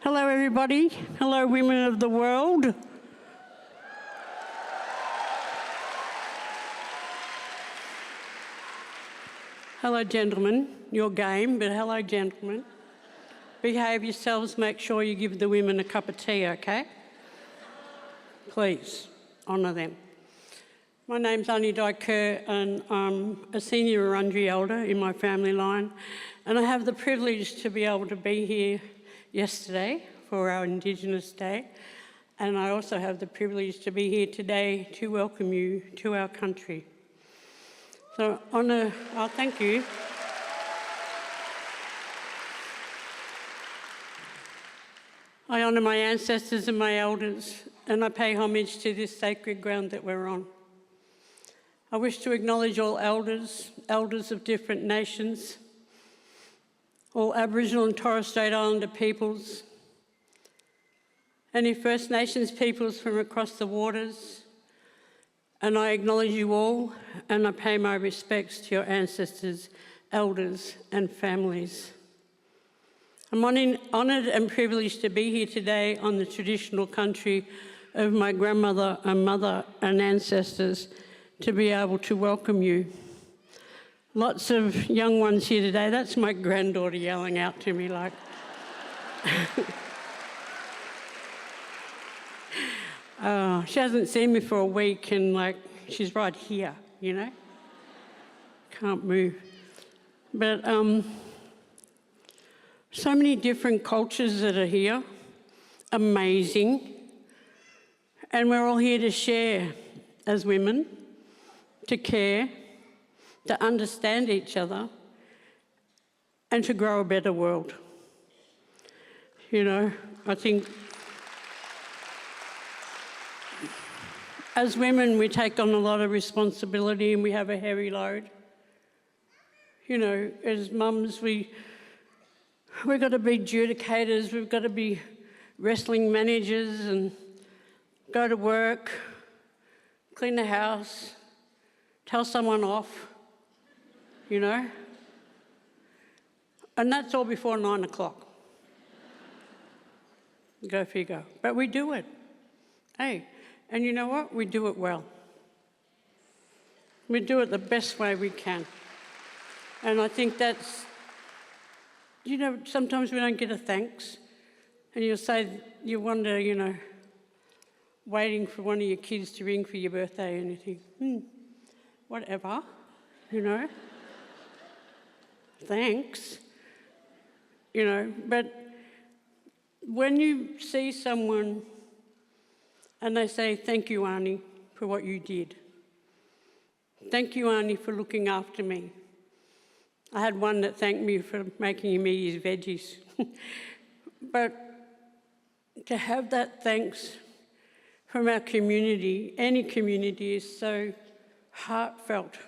Hello, everybody. Hello, women of the world. Hello, gentlemen. Your game, but hello, gentlemen. Behave yourselves. Make sure you give the women a cup of tea, okay? Please, honour them. My name's Annie Kerr, and I'm a senior Wurundjeri elder in my family line, and I have the privilege to be able to be here yesterday for our Indigenous Day, and I also have the privilege to be here today to welcome you to our country. So thank you. I honour my ancestors and my elders, and I pay homage to this sacred ground that we're on. I wish to acknowledge all elders of different nations, all Aboriginal and Torres Strait Islander peoples, any First Nations peoples from across the waters, and I acknowledge you all, and I pay my respects to your ancestors, elders and families. I'm honoured and privileged to be here today on the traditional country of my grandmother and mother and ancestors to be able to welcome you. Lots of young ones here today. That's my granddaughter yelling out to me like... she hasn't seen me for a week and she's right here, you know? Can't move. But so many different cultures that are here, amazing. And we're all here to share as women, to care, to understand each other, and to grow a better world. You know, I think as women, we take on a lot of responsibility and we have a heavy load. You know, as mums, we've got to be adjudicators, we've got to be wrestling managers and go to work, clean the house, tell someone off, you know? And that's all before 9 o'clock. Go figure. But we do it. Hey, and you know what? We do it well. We do it the best way we can. And I think that's, you know, sometimes we don't get a thanks. And you wonder, you know, waiting for one of your kids to ring for your birthday and you think, whatever, you know, thanks, you know. But when you see someone and they say, thank you, Arnie, for what you did. Thank you, Arnie, for looking after me. I had one that thanked me for making him eat his veggies. But to have that thanks from our community, any community, is so heartfelt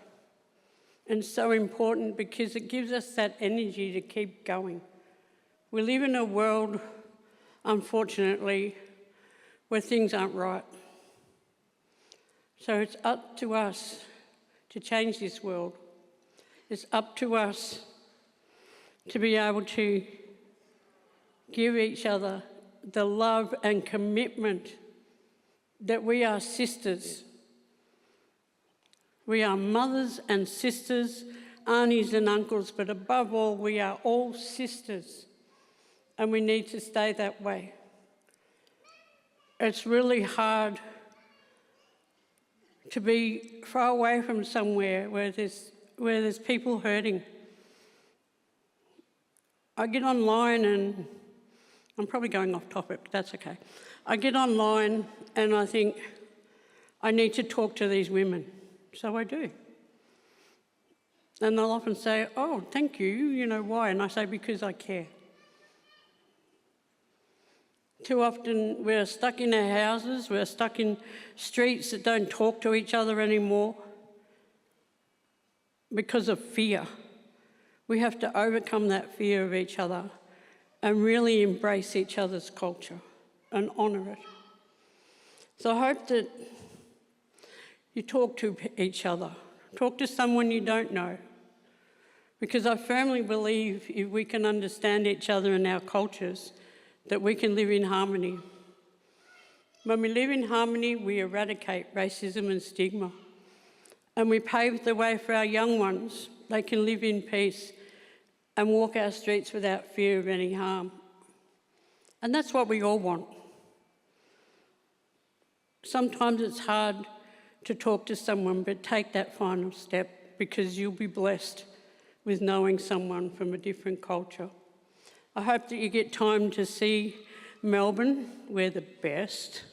and so important because it gives us that energy to keep going. We live in a world, unfortunately, where things aren't right. So it's up to us to change this world. It's up to us to be able to give each other the love and commitment that we are sisters. We are mothers and sisters, aunties and uncles, but above all, we are all sisters, and we need to stay that way. It's really hard to be far away from somewhere where there's people hurting. I get online and I'm probably going off topic, but that's okay. I get online and I think I need to talk to these women. So I do. And they'll often say, oh, thank you, you know, why? And I say, because I care. Too often we're stuck in our houses, we're stuck in streets that don't talk to each other anymore because of fear. We have to overcome that fear of each other and really embrace each other's culture and honour it. So I hope that you talk to each other. Talk to someone you don't know. Because I firmly believe if we can understand each other and our cultures, that we can live in harmony. When we live in harmony, we eradicate racism and stigma, and we pave the way for our young ones. They can live in peace and walk our streets without fear of any harm. And that's what we all want. Sometimes it's hard to talk to someone, but take that final step, because you'll be blessed with knowing someone from a different culture. I hope that you get time to see Melbourne. We're the best.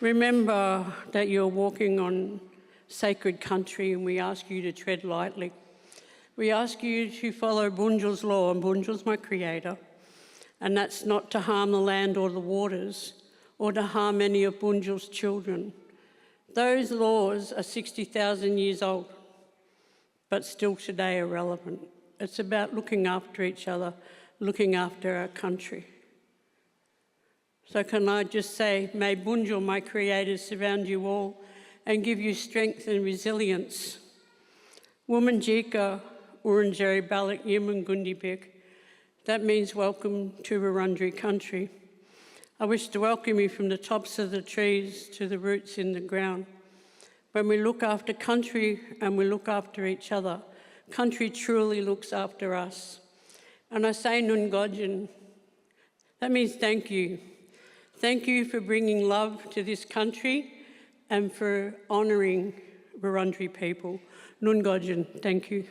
Remember that you're walking on sacred country, and we ask you to tread lightly. We ask you to follow Bunjil's law, and Bunjil's my creator, and that's not to harm the land or the waters, or to harm any of Bunjil's children. Those laws are 60,000 years old, but still today are relevant. It's about looking after each other, looking after our country. So can I just say, may Bunjil, my creator, surround you all and give you strength and resilience. Womanjika, Wurundjeri Balak Yiman Gundibik. That means welcome to Wurundjeri country. I wish to welcome you from the tops of the trees to the roots in the ground. When we look after country and we look after each other, country truly looks after us. And I say Nungodjan, that means thank you. Thank you for bringing love to this country and for honouring Wurundjeri people. Nungodjan, thank you.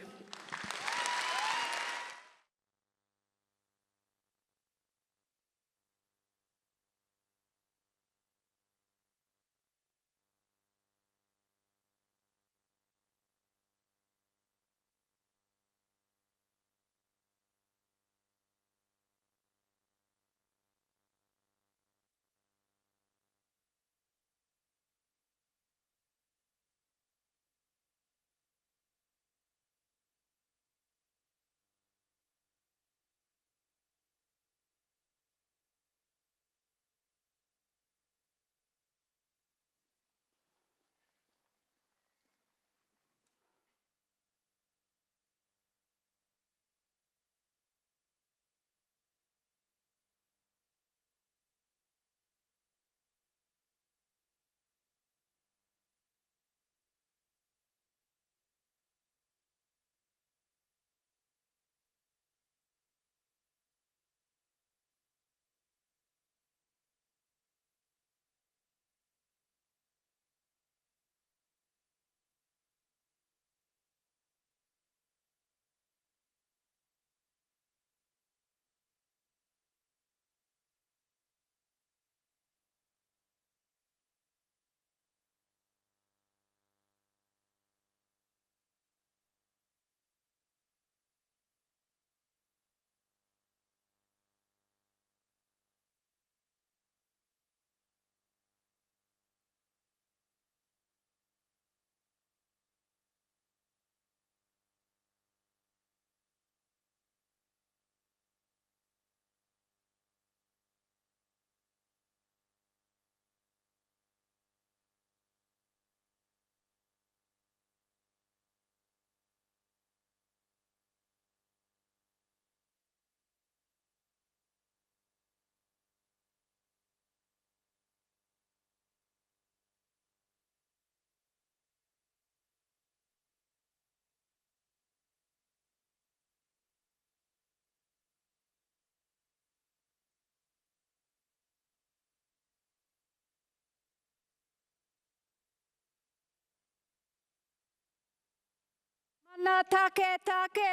Mana take take,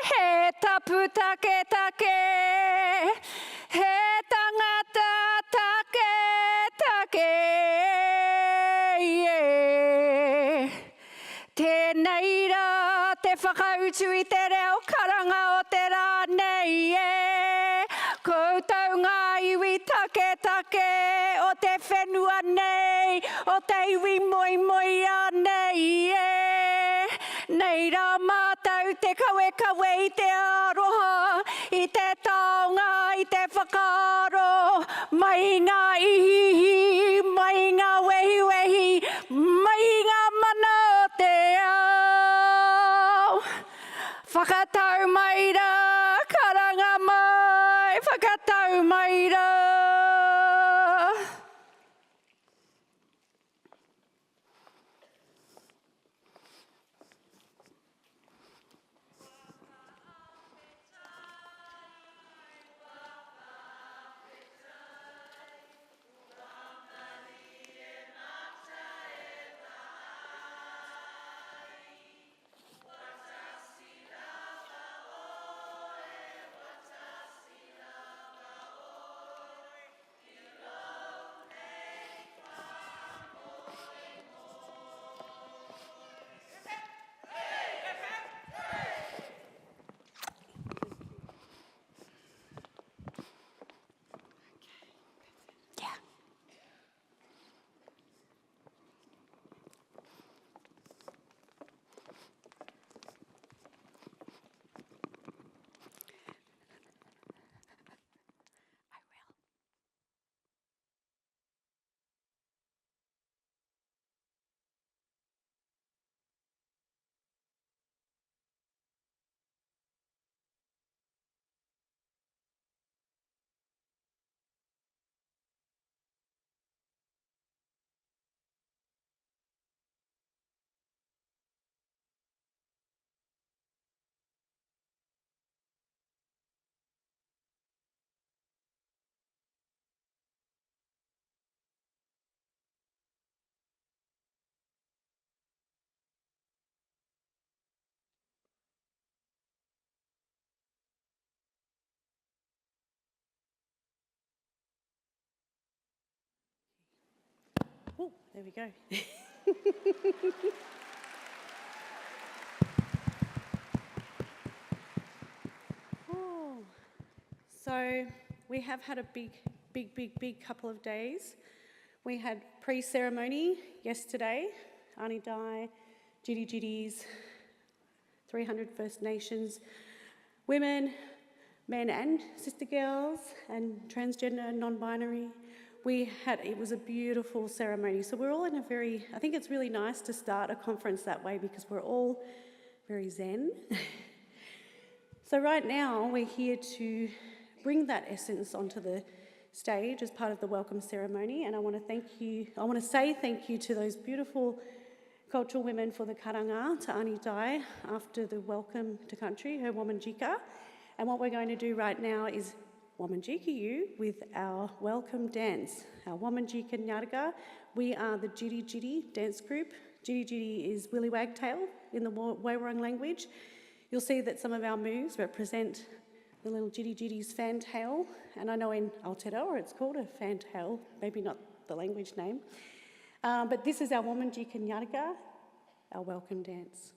he tapu take take, he tangata take take, yeah. Tēnei rā te whakautu I te reo karanga o te rā nei, yeah. Koutou ngā iwi take take, o te whenua nei, o te iwi moi moi a nei, yeah. Nei rā mātou te kawe kawe I te aroha, I te taonga, I te whakaaro, mai ngā ihihi, mai ngā wehi wehi, mai ngā mana o te ao. whakatau mai rā, karanga mai, whakatau mai rā. Oh, there we go. Oh, so we have had a big couple of days. We had pre-ceremony yesterday, Ani Dai, Jitty Jitties, 300 First Nations women, men and sister girls, and transgender and non-binary. It was a beautiful ceremony. So we're all in I think it's really nice to start a conference that way because we're all very zen. So right now we're here to bring that essence onto the stage as part of the welcome ceremony, and I want to say thank you to those beautiful cultural women for the karanga, to Ani Dai, after the welcome to country, her Womanjika. And what we're going to do right now is Womanjika you with our welcome dance, our Womanjika Nyarga. We are the Jitty Jitty dance group. Jitty Jitty is Willy Wagtail in the Wairarong language. You'll see that some of our moves represent the little Jitty Jitty's fantail, and I know in Aotearoa it's called a fantail, maybe not the language name. But this is our Womanjika Nyarga, our welcome dance.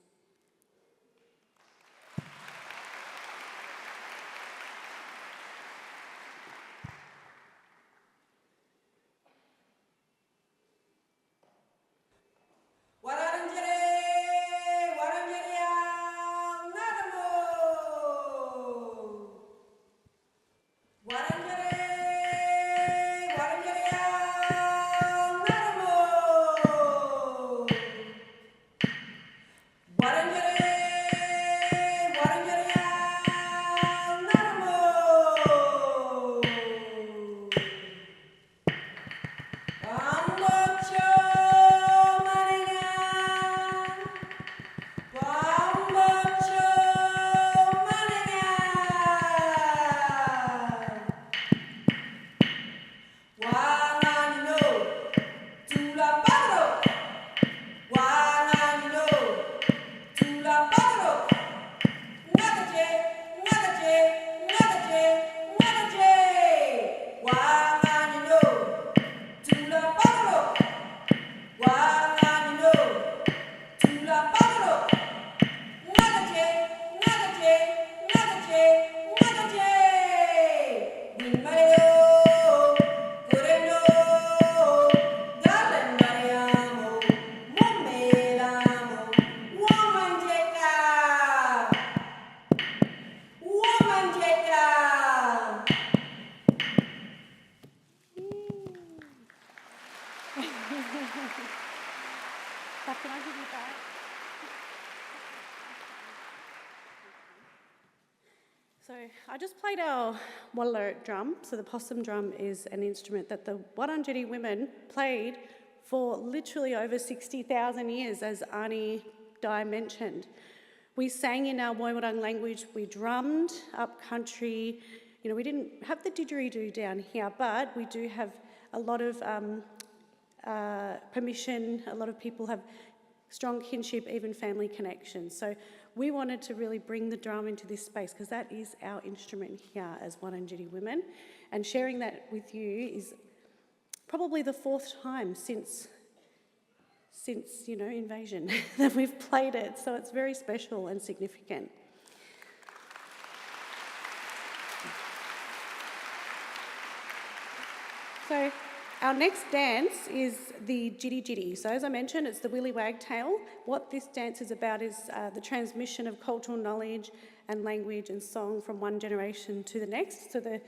So I just played our Wallo drum. So the possum drum is an instrument that the Wurundjeri women played for literally over 60,000 years, as Arnie Dye mentioned. We sang in our Woiwurrung language, we drummed up country. You know, we didn't have the didgeridoo down here, but we do have a lot of permission. A lot of people have strong kinship, even family connections. So we wanted to really bring the drum into this space because that is our instrument here as Wurundjeri women. And sharing that with you is probably the fourth time since invasion that we've played it. So it's very special and significant. So our next dance is the Jitty Jitty. So as I mentioned, it's the Willy Wagtail. What this dance is about is the transmission of cultural knowledge and language and song from one generation to the next. So the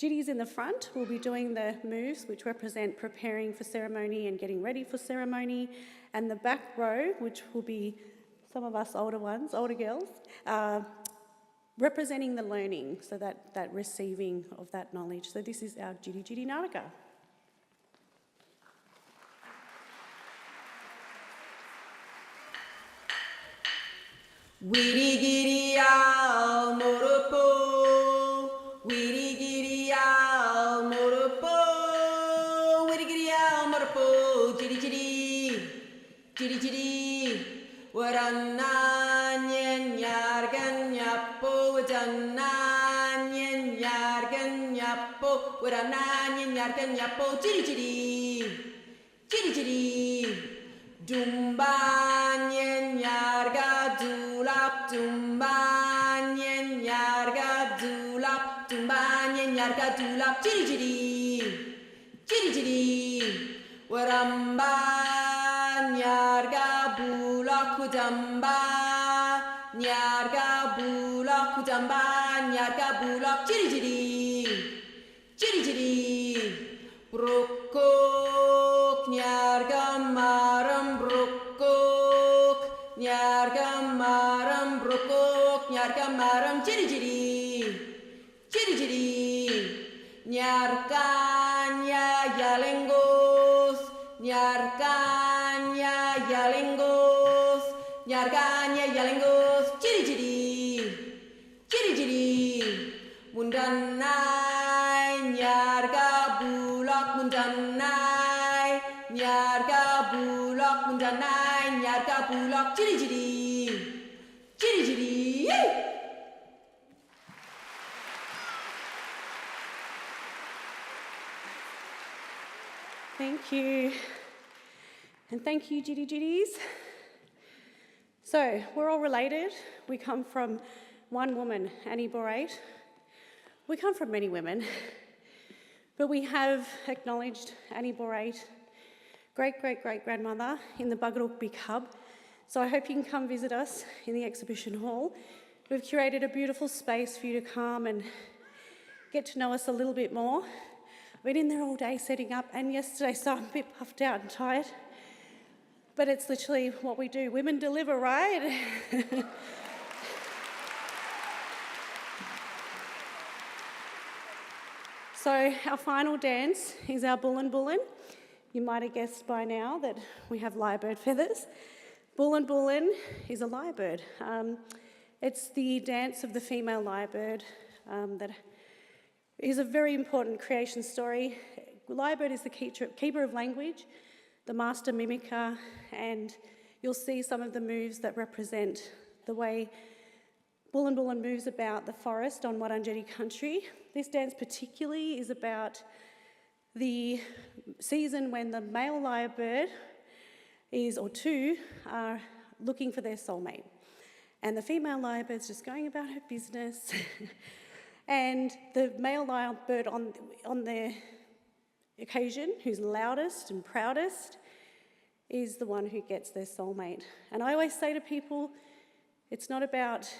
Jitties in the front will be doing the moves which represent preparing for ceremony and getting ready for ceremony. And the back row, which will be some of us older girls, representing the learning, so that receiving of that knowledge. So this is our Jitty Jitty Naraka. Weedy giddy owl, motopo. Weedy giddy owl, motopo. Weedy giddy owl, motopo. Jitty jitty, jitty jitty. Warananyen yargan yapo. Warananyen yargan yapo. Warananyen yargan yapo. Jitty jitty, jitty jitty. Dumbanyen yarga dulap, dumbanyen yarga dulap, dumbanyen yarga dulap, jitty jitty, jitty jitty. Waramban yarga bulak kudamba, yarga bulak kudamba, yarga bulak, jitty jitty, jitty jitty. Brokok nyarga maram brokok nyarga maram jiri jiri jiri jiri nyarkanya yalengos nyarkanya yalengos nyarkanya yalengos jiri jiri jiri jiri mundanai nyarga bulak mundanai nyarga bulak mundanai nyarga bulak jiri jiri jiri jiri. Thank you. And thank you, Jitty Jitties. So we're all related. We come from one woman, Annie Borate. We come from many women, but we have acknowledged Annie Borate, great-great-great-grandmother, in the Buggerhook Big Hub. So I hope you can come visit us in the exhibition hall. We've curated a beautiful space for you to come and get to know us a little bit more. I've been in there all day setting up and yesterday, so I'm a bit puffed out and tired. But it's literally what we do. Women deliver, right? So our final dance is our Bullin Bullin. You might have guessed by now that we have lyrebird feathers. Bullin Bullin is a lyrebird. It's the dance of the female lyrebird that is a very important creation story. Lyrebird is the keeper of language, the master mimicker, and you'll see some of the moves that represent the way Bullin Bullin moves about the forest on Wurundjeri country. This dance particularly is about the season when the male lyrebird or two are looking for their soulmate. And the female lyrebird's just going about her business. And the male lyrebird on the occasion, who's loudest and proudest, is the one who gets their soulmate. And I always say to people, it's not about,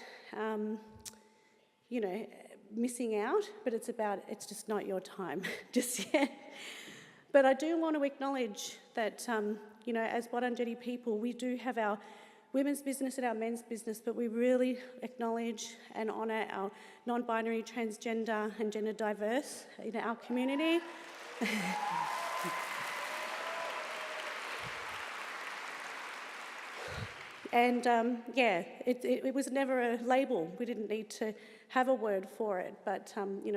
missing out, but it's just not your time just yet. But I do want to acknowledge that, as Wurundjeri people, we do have our women's business and our men's business, but we really acknowledge and honour our non-binary, transgender and gender diverse in our community. And it was never a label. We didn't need to have a word for it, but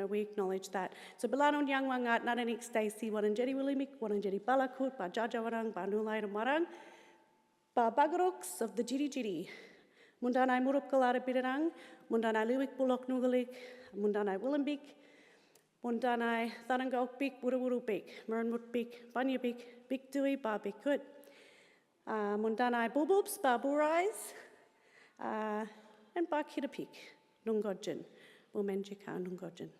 we acknowledge that. So Balanon Yang Wangat, Naranik Stacey, Wananjeri Willimik, Wananjeri Balakut, Ba Jajawarang, Ba Nulai Marang, Ba Bagaroks of the Jiri Jiri, Mundanai Murup Kalada Bidarang, Mundanai Luwik Bulok Nugalik, Mundanai Willambik, Mundanai Tharangok Bik, Wurawuru Bik, Murnmut Bik, Banya Bik, Bik Dui, Ba Bikut. Mundanai Bulbubs, Baburais, and Bakirapik, Nungodjin, Womenjika Nungodjin.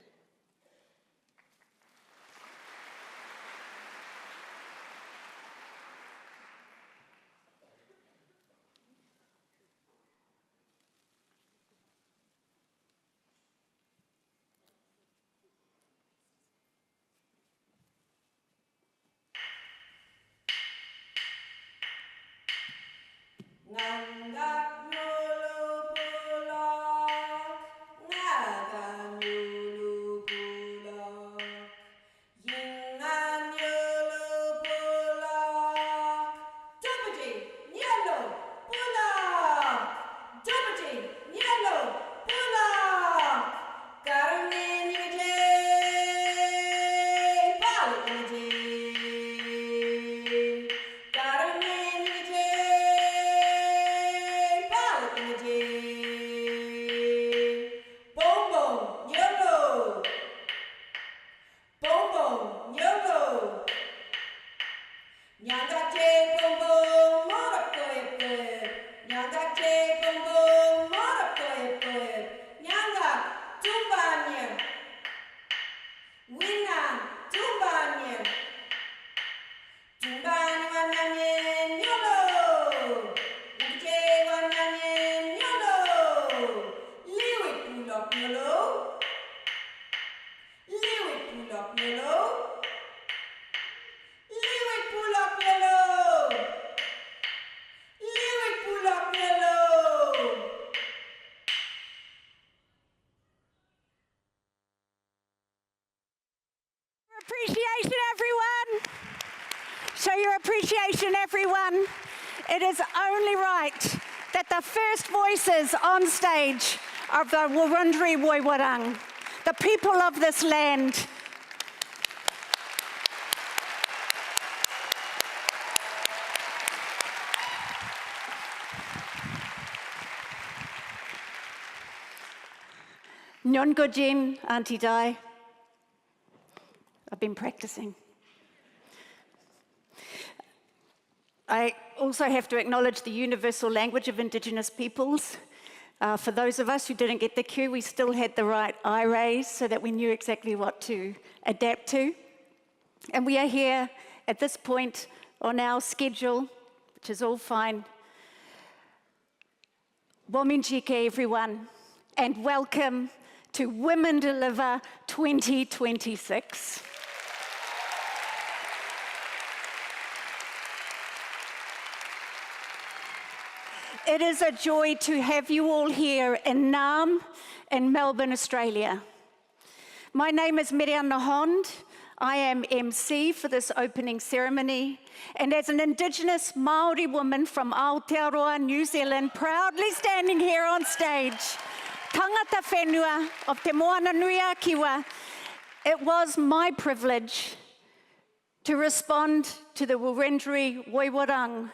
Ngandak nyulu pulak, ngagan nyulu pulak, yingan nyulu pulak, dapati nyulu pulak, dapati nyulu pulak, karangin yungje, balik yungje, karangin yungje. Appreciation, everyone. Show your appreciation, everyone. It is only right that the first voices on stage of the Wurundjeri Woiwurrung, the people of this land, Nyongojin, Auntie Di. I've been practicing. I also have to acknowledge the universal language of Indigenous peoples. For those of us who didn't get the cue, we still had the right eye raise so that we knew exactly what to adapt to. And we are here at this point on our schedule, which is all fine. Wominjike, everyone, and welcome to Women Deliver 2026. It is a joy to have you all here in Naarm in Melbourne, Australia. My name is Miriam Nahond. I am MC for this opening ceremony, and as an Indigenous Māori woman from Aotearoa, New Zealand, proudly standing here on stage, tangata whenua of Te Moana Nui a Kiwa, it was my privilege to respond to the Wurundjeri Woiwurrung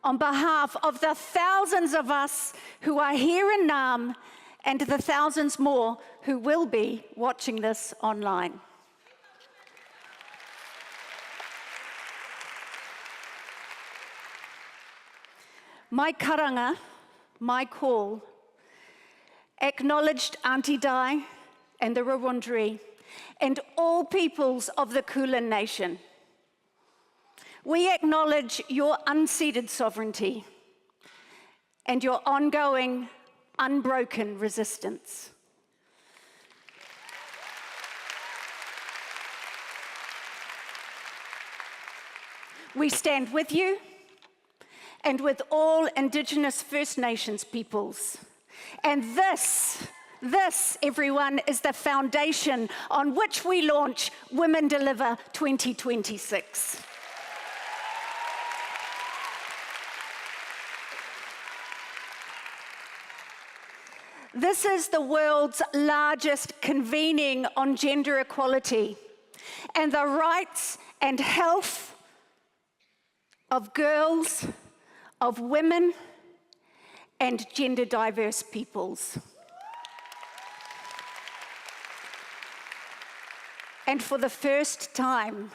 on behalf of the thousands of us who are here in Naarm and the thousands more who will be watching this online. My karanga, my call, acknowledged Auntie Di and the Wurundjeri and all peoples of the Kulin Nation. We acknowledge your unceded sovereignty and your ongoing, unbroken resistance. We stand with you and with all Indigenous First Nations peoples. And this, everyone, is the foundation on which we launch Women Deliver 2026. This is the world's largest convening on gender equality and the rights and health of girls, of women, and gender diverse peoples. And for the first time,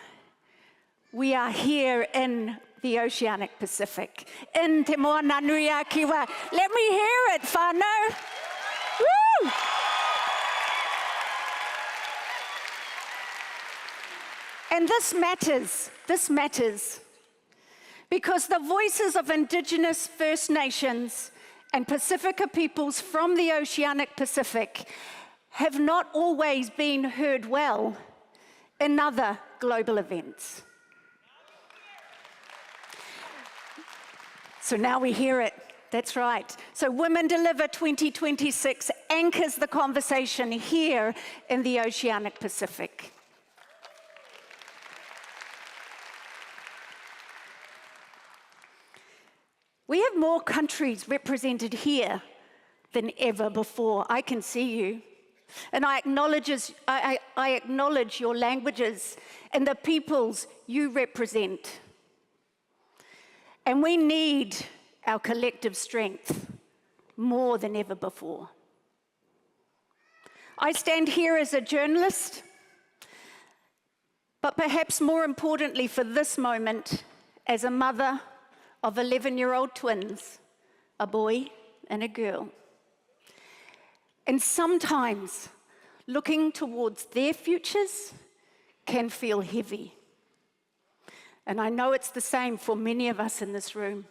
we are here in the Oceanic Pacific, in Te Moana Nui a Kiwa. Let me hear it, whānau. Woo! And this matters, because the voices of Indigenous First Nations and Pacifica peoples from the Oceanic Pacific have not always been heard well in other global events. So now we hear it. That's right. So Women Deliver 2026 anchors the conversation here in the Oceanic Pacific. We have more countries represented here than ever before. I can see you. And I acknowledge your languages and the peoples you represent. And we need our collective strength more than ever before. I stand here as a journalist, but perhaps more importantly for this moment, as a mother of 11-year-old twins, a boy and a girl. And sometimes looking towards their futures can feel heavy. And I know it's the same for many of us in this room.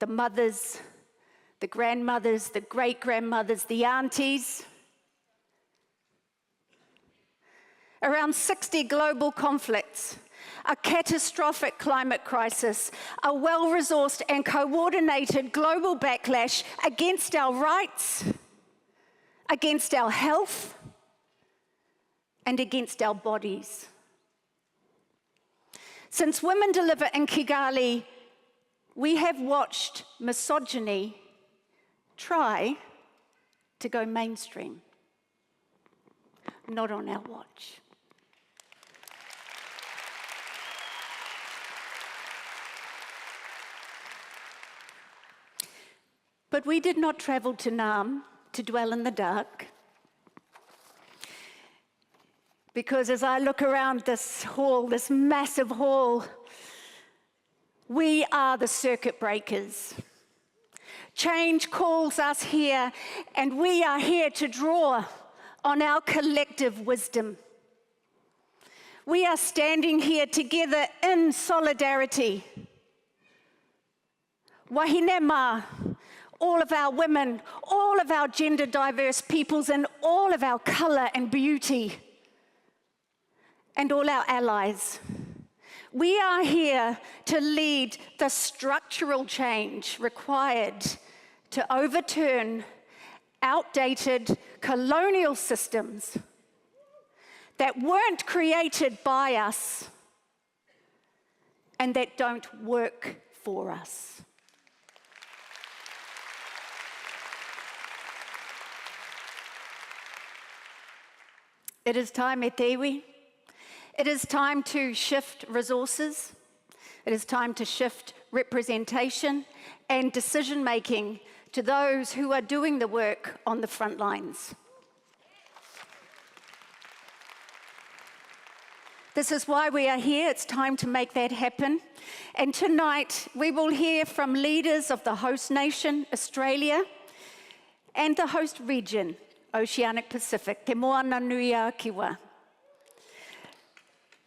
The mothers, the grandmothers, the great-grandmothers, the aunties. Around 60 global conflicts, a catastrophic climate crisis, a well-resourced and coordinated global backlash against our rights, against our health, and against our bodies. Since Women Deliver in Kigali, we have watched misogyny try to go mainstream. Not on our watch. But we did not travel to Nam to dwell in the dark. Because as I look around this hall, this massive hall, we are the circuit breakers. Change calls us here, and we are here to draw on our collective wisdom. We are standing here together in solidarity. Wahine mā, all of our women, all of our gender diverse peoples, and all of our colour and beauty, and all our allies. We are here to lead the structural change required to overturn outdated colonial systems that weren't created by us and that don't work for us. It is time, e te iwi. It is time to shift resources. It is time to shift representation and decision-making to those who are doing the work on the front lines. This is why we are here. It's time to make that happen. And tonight, we will hear from leaders of the host nation, Australia, and the host region, Oceanic Pacific, Te Moana Nui a Kiwa.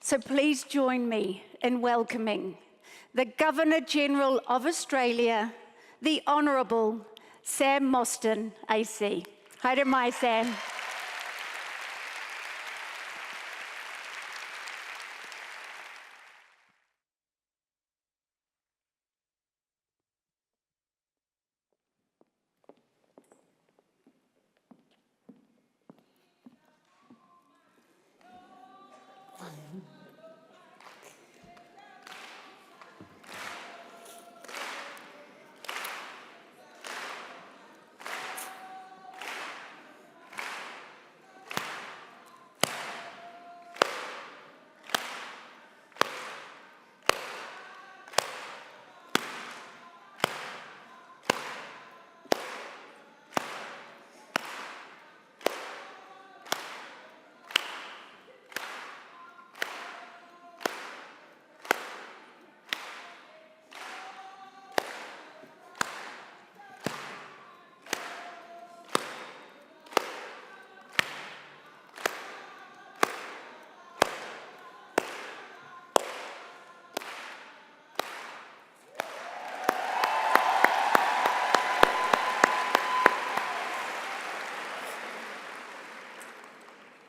So please join me in welcoming the Governor-General of Australia, the Honourable Sam Mostyn, AC. Haere mai, Sam.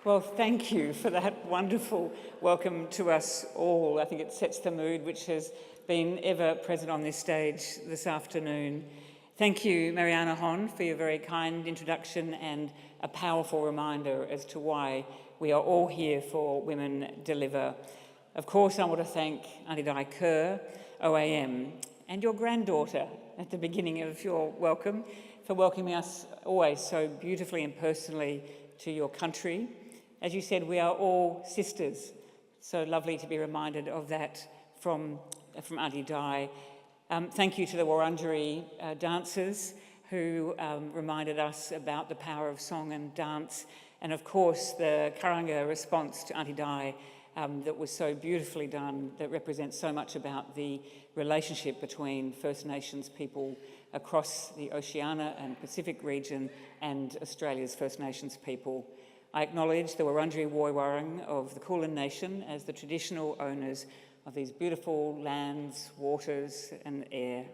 Well, thank you for that wonderful welcome to us all. I think it sets the mood which has been ever present on this stage this afternoon. Thank you, Mariana Hon, for your very kind introduction and a powerful reminder as to why we are all here for Women Deliver. Of course, I want to thank Aunty Di Kerr, OAM, and your granddaughter at the beginning of your welcome for welcoming us always so beautifully and personally to your country. As you said, we are all sisters. So lovely to be reminded of that from Aunty Di. Thank you to the Wurundjeri dancers who reminded us about the power of song and dance, and of course the Karanga response to Aunty Di that was so beautifully done, that represents so much about the relationship between First Nations people across the Oceania and Pacific region and Australia's First Nations people. I acknowledge the Wurundjeri Woiwurrung of the Kulin Nation as the traditional owners of these beautiful lands, waters and air.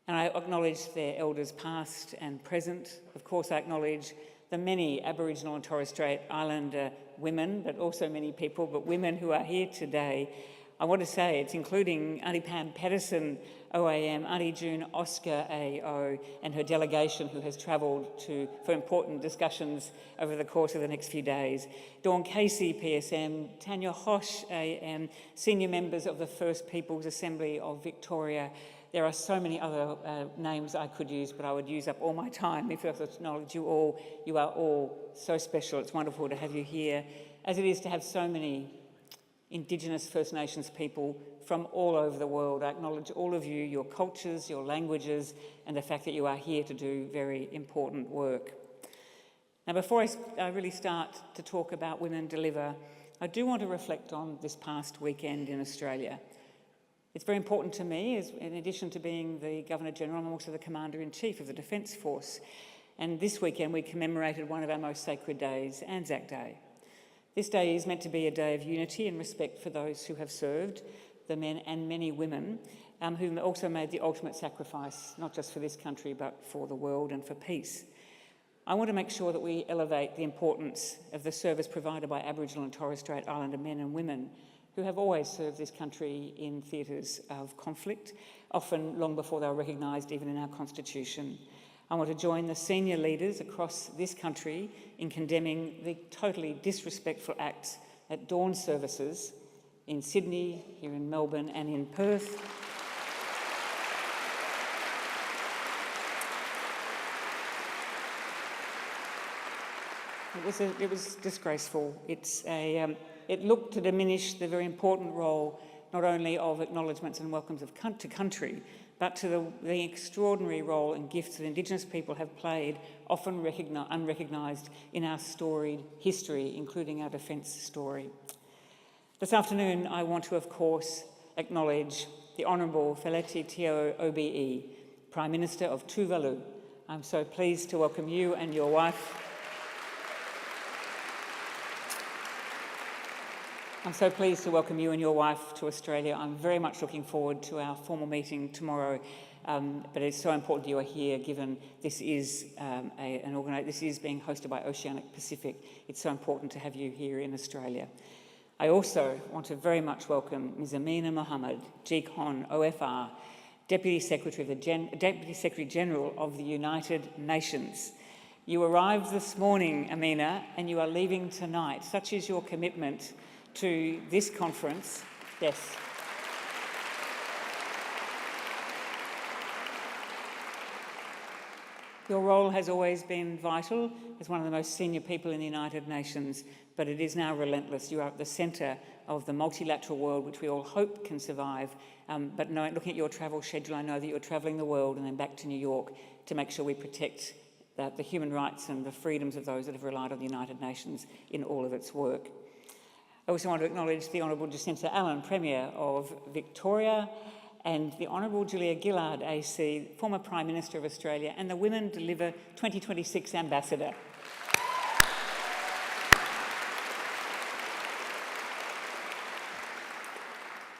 And I acknowledge their elders past and present. Of course, I acknowledge the many Aboriginal and Torres Strait Islander women, but also many people, but women who are here today. I want to say it's including Aunty Pam Pedersen, OAM, Aunty June Oscar AO, and her delegation who has travelled for important discussions over the course of the next few days. Dawn Casey, PSM, Tanya Hosh, AM, senior members of the First Peoples Assembly of Victoria. There are so many other names I could use, but I would use up all my time if I was to acknowledge you all. You are all so special. It's wonderful to have you here, as it is to have so many Indigenous First Nations people from all over the world. I acknowledge all of you, your cultures, your languages, and the fact that you are here to do very important work. Now, before I really start to talk about Women Deliver, I do want to reflect on this past weekend in Australia. It's very important to me, as in addition to being the Governor-General, I'm also the Commander-in-Chief of the Defence Force. And this weekend we commemorated one of our most sacred days, Anzac Day. This day is meant to be a day of unity and respect for those who have served, the men and many women, who also made the ultimate sacrifice, not just for this country, but for the world and for peace. I want to make sure that we elevate the importance of the service provided by Aboriginal and Torres Strait Islander men and women who have always served this country in theatres of conflict, often long before they were recognised even in our Constitution. I want to join the senior leaders across this country in condemning the totally disrespectful acts at dawn services in Sydney, here in Melbourne and in Perth. It was disgraceful. It looked to diminish the very important role not only of acknowledgements and welcomes to country, but to the extraordinary role and gifts that Indigenous people have played, often unrecognised in our storied history, including our defence story. This afternoon, I want to, of course, acknowledge the Honourable Feleti Teo OBE, Prime Minister of Tuvalu. I'm so pleased to welcome you and your wife. I'm so pleased to welcome you and your wife to Australia. I'm very much looking forward to our formal meeting tomorrow, but it's so important you are here, given this is this is being hosted by Oceanic Pacific. It's so important to have you here in Australia. I also want to very much welcome Ms. Amina Mohammed, GCON OFR, Deputy Secretary General of the United Nations. You arrived this morning, Amina, and you are leaving tonight. Such is your commitment to this conference. Yes. Your role has always been vital as one of the most senior people in the United Nations, but it is now relentless. You are at the centre of the multilateral world, which we all hope can survive. But looking at your travel schedule, I know that you're travelling the world and then back to New York to make sure we protect the human rights and the freedoms of those that have relied on the United Nations in all of its work. I also want to acknowledge the Honourable Jacinta Allen, Premier of Victoria, and the Honourable Julia Gillard, AC, former Prime Minister of Australia, and the Women Deliver 2026 Ambassador.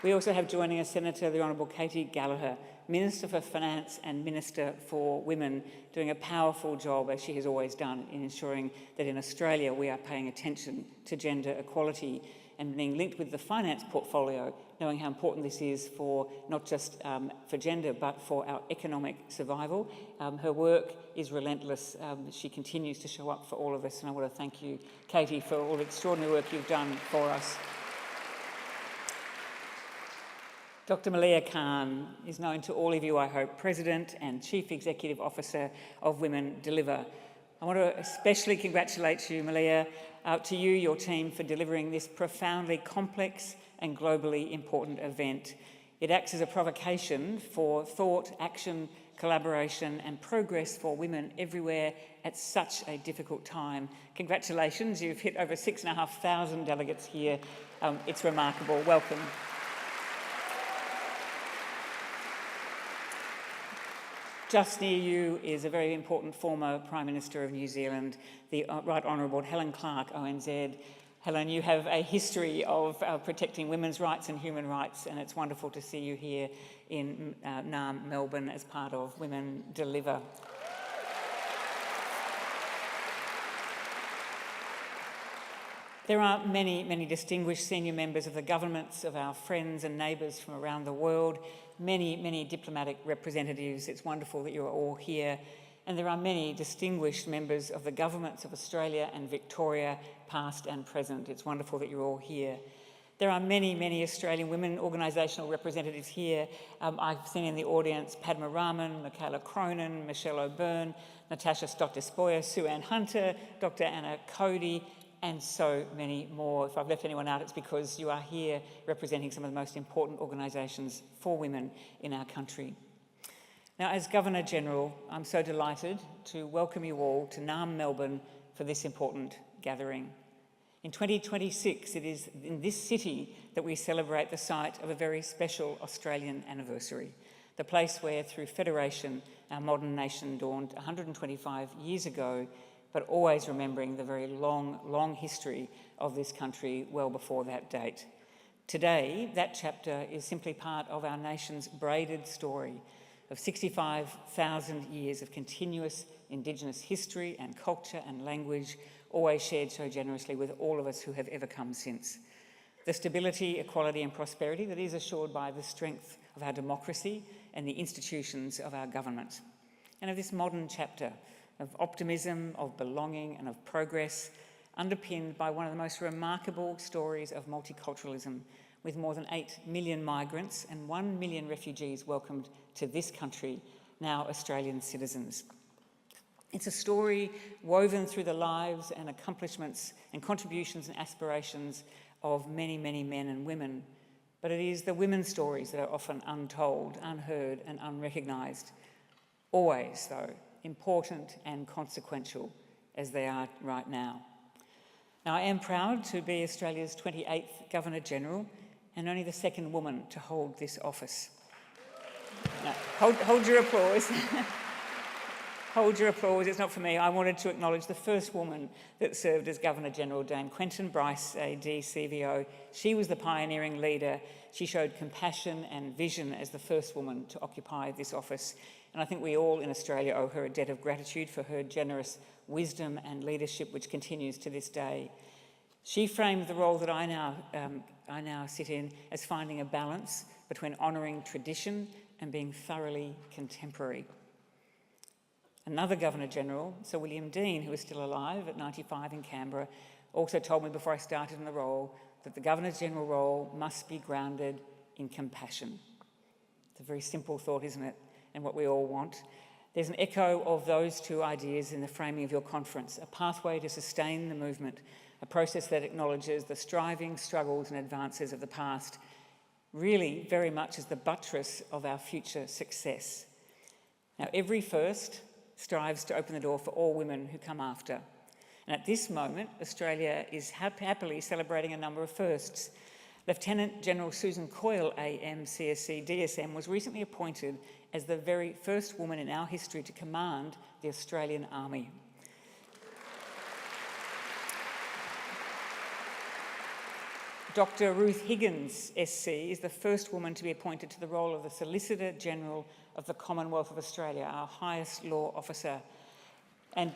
We also have joining us Senator the Honourable Katie Gallagher, Minister for Finance and Minister for Women, doing a powerful job, as she has always done, in ensuring that in Australia we are paying attention to gender equality and being linked with the finance portfolio, knowing how important this is for not just for gender but for our economic survival. Her work is relentless. She continues to show up for all of us, and I want to thank you, Katie, for all the extraordinary work you've done for us. Dr. Malia Khan is known to all of you, I hope, President and Chief Executive Officer of Women Deliver. I want to especially congratulate you, Malia, to you, your team, for delivering this profoundly complex and globally important event. It acts as a provocation for thought, action, collaboration and progress for women everywhere at such a difficult time. Congratulations, you've hit over 6,500 delegates here. It's remarkable. Welcome. Just near you is a very important former Prime Minister of New Zealand, the Right Honourable Helen Clark, ONZ. Helen, you have a history of protecting women's rights and human rights, and it's wonderful to see you here in Naarm, Melbourne, as part of Women Deliver. There are many, many distinguished senior members of the governments of our friends and neighbours from around the world, many, many diplomatic representatives. It's wonderful that you're all here. And there are many distinguished members of the governments of Australia and Victoria, past and present. It's wonderful that you're all here. There are many, many Australian women organisational representatives here. I've seen in the audience Padma Raman, Michaela Cronin, Michelle O'Byrne, Natasha Stott-Despoja, Sue Ann Hunter, Dr. Anna Cody, and so many more. If I've left anyone out, it's because you are here representing some of the most important organisations for women in our country. Now, as Governor-General, I'm so delighted to welcome you all to Naarm, Melbourne for this important gathering. In 2026, it is in this city that we celebrate the site of a very special Australian anniversary, the place where, through federation, our modern nation dawned 125 years ago, but always remembering the very long, long history of this country well before that date. Today, that chapter is simply part of our nation's braided story of 65,000 years of continuous Indigenous history and culture and language, always shared so generously with all of us who have ever come since. The stability, equality and prosperity that is assured by the strength of our democracy and the institutions of our government. And of this modern chapter of optimism, of belonging and of progress, underpinned by one of the most remarkable stories of multiculturalism, with more than 8 million migrants and 1 million refugees welcomed to this country, now Australian citizens. It's a story woven through the lives and accomplishments and contributions and aspirations of many, many men and women, but it is the women's stories that are often untold, unheard and unrecognised. Always, though, important and consequential as they are right now. Now, I am proud to be Australia's 28th Governor-General and only the second woman to hold this office. Now, hold your applause. Hold your applause, it's not for me. I wanted to acknowledge the first woman that served as Governor-General, Dame Quentin Bryce, AD CVO. She was the pioneering leader. She showed compassion and vision as the first woman to occupy this office. And I think we all in Australia owe her a debt of gratitude for her generous wisdom and leadership, which continues to this day. She framed the role that I now sit in as finding a balance between honouring tradition and being thoroughly contemporary. Another Governor-General, Sir William Dean, who is still alive at 95 in Canberra, also told me before I started in the role that the Governor-General role must be grounded in compassion. It's a very simple thought, isn't it? And what we all want. There's an echo of those two ideas in the framing of your conference, a pathway to sustain the movement, a process that acknowledges the striving, struggles and advances of the past, really very much as the buttress of our future success. Now, every first strives to open the door for all women who come after. And at this moment, Australia is happily celebrating a number of firsts. Lieutenant General Susan Coyle, AM, CSC, DSM, was recently appointed as the very first woman in our history to command the Australian Army. Dr. Ruth Higgins, SC, is the first woman to be appointed to the role of the Solicitor General of the Commonwealth of Australia, our highest law officer. And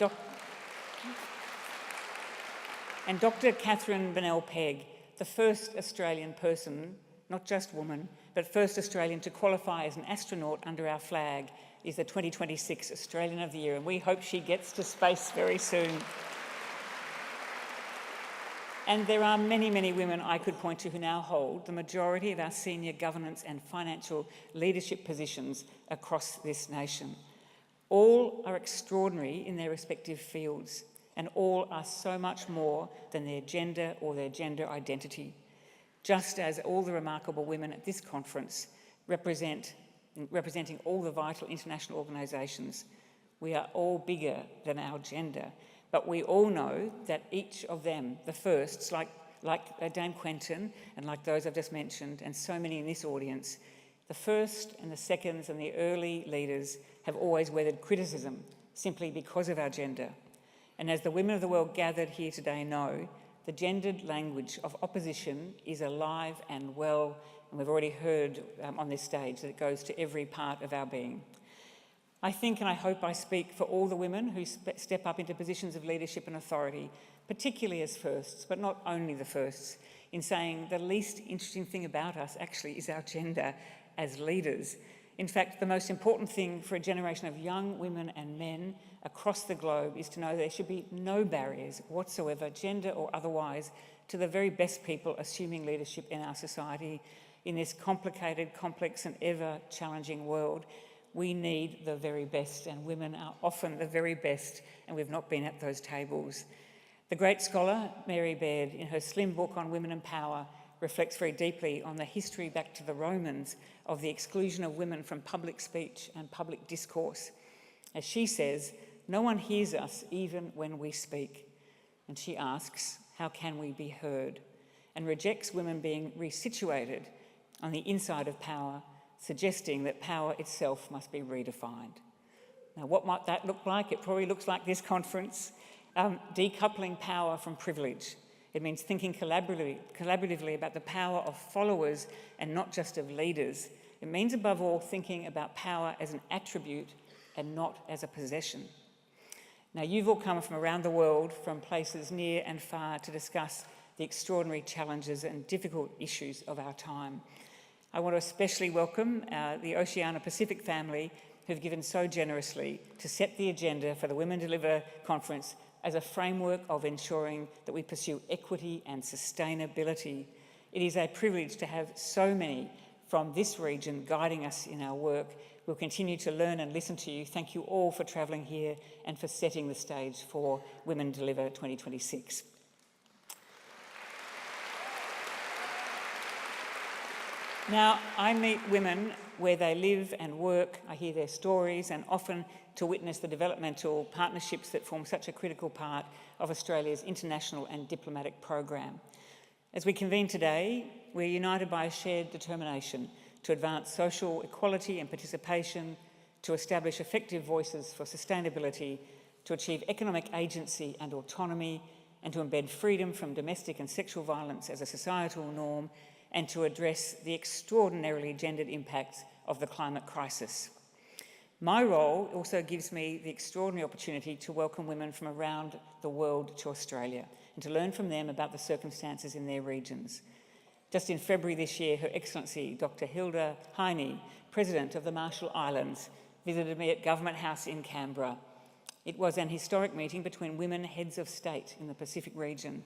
Dr. Catherine Bennell-Pegg, the first Australian person, not just woman, but first Australian to qualify as an astronaut under our flag, is the 2026 Australian of the Year, and we hope she gets to space very soon. And there are many, many women I could point to who now hold the majority of our senior governance and financial leadership positions across this nation. All are extraordinary in their respective fields, and all are so much more than their gender or their gender identity. Just as all the remarkable women at this conference representing all the vital international organisations, we are all bigger than our gender. But we all know that each of them, the firsts, like Dame Quentin and like those I've just mentioned, and so many in this audience, the first and the seconds and the early leaders have always weathered criticism simply because of our gender. And as the women of the world gathered here today know, the gendered language of opposition is alive and well, and we've already heard on this stage that it goes to every part of our being. I think and I hope I speak for all the women who step up into positions of leadership and authority, particularly as firsts, but not only the firsts, in saying the least interesting thing about us actually is our gender as leaders. In fact, the most important thing for a generation of young women and men across the globe is to know there should be no barriers whatsoever, gender or otherwise, to the very best people assuming leadership in our society in this complicated, complex and ever-challenging world. We need the very best, and women are often the very best, and we've not been at those tables. The great scholar Mary Baird, in her slim book on women and power, reflects very deeply on the history back to the Romans of the exclusion of women from public speech and public discourse. As she says, no one hears us even when we speak. And she asks, how can we be heard? And rejects women being resituated on the inside of power, suggesting that power itself must be redefined. Now, what might that look like? It probably looks like this conference. Decoupling power from privilege. It means thinking collaboratively about the power of followers and not just of leaders. It means, above all, thinking about power as an attribute and not as a possession. Now, you've all come from around the world, from places near and far, to discuss the extraordinary challenges and difficult issues of our time. I want to especially welcome the Oceania Pacific family who've given so generously to set the agenda for the Women Deliver conference as a framework of ensuring that we pursue equity and sustainability. It is a privilege to have so many from this region guiding us in our work. We'll continue to learn and listen to you. Thank you all for travelling here and for setting the stage for Women Deliver 2026. Now, I meet women where they live and work. I hear their stories, and often to witness the developmental partnerships that form such a critical part of Australia's international and diplomatic program. As we convene today, we're united by a shared determination to advance social equality and participation, to establish effective voices for sustainability, to achieve economic agency and autonomy, and to embed freedom from domestic and sexual violence as a societal norm, and to address the extraordinarily gendered impacts of the climate crisis. My role also gives me the extraordinary opportunity to welcome women from around the world to Australia and to learn from them about the circumstances in their regions. Just in February this year, Her Excellency Dr. Hilda Heine, President of the Marshall Islands, visited me at Government House in Canberra. It was an historic meeting between women heads of state in the Pacific region,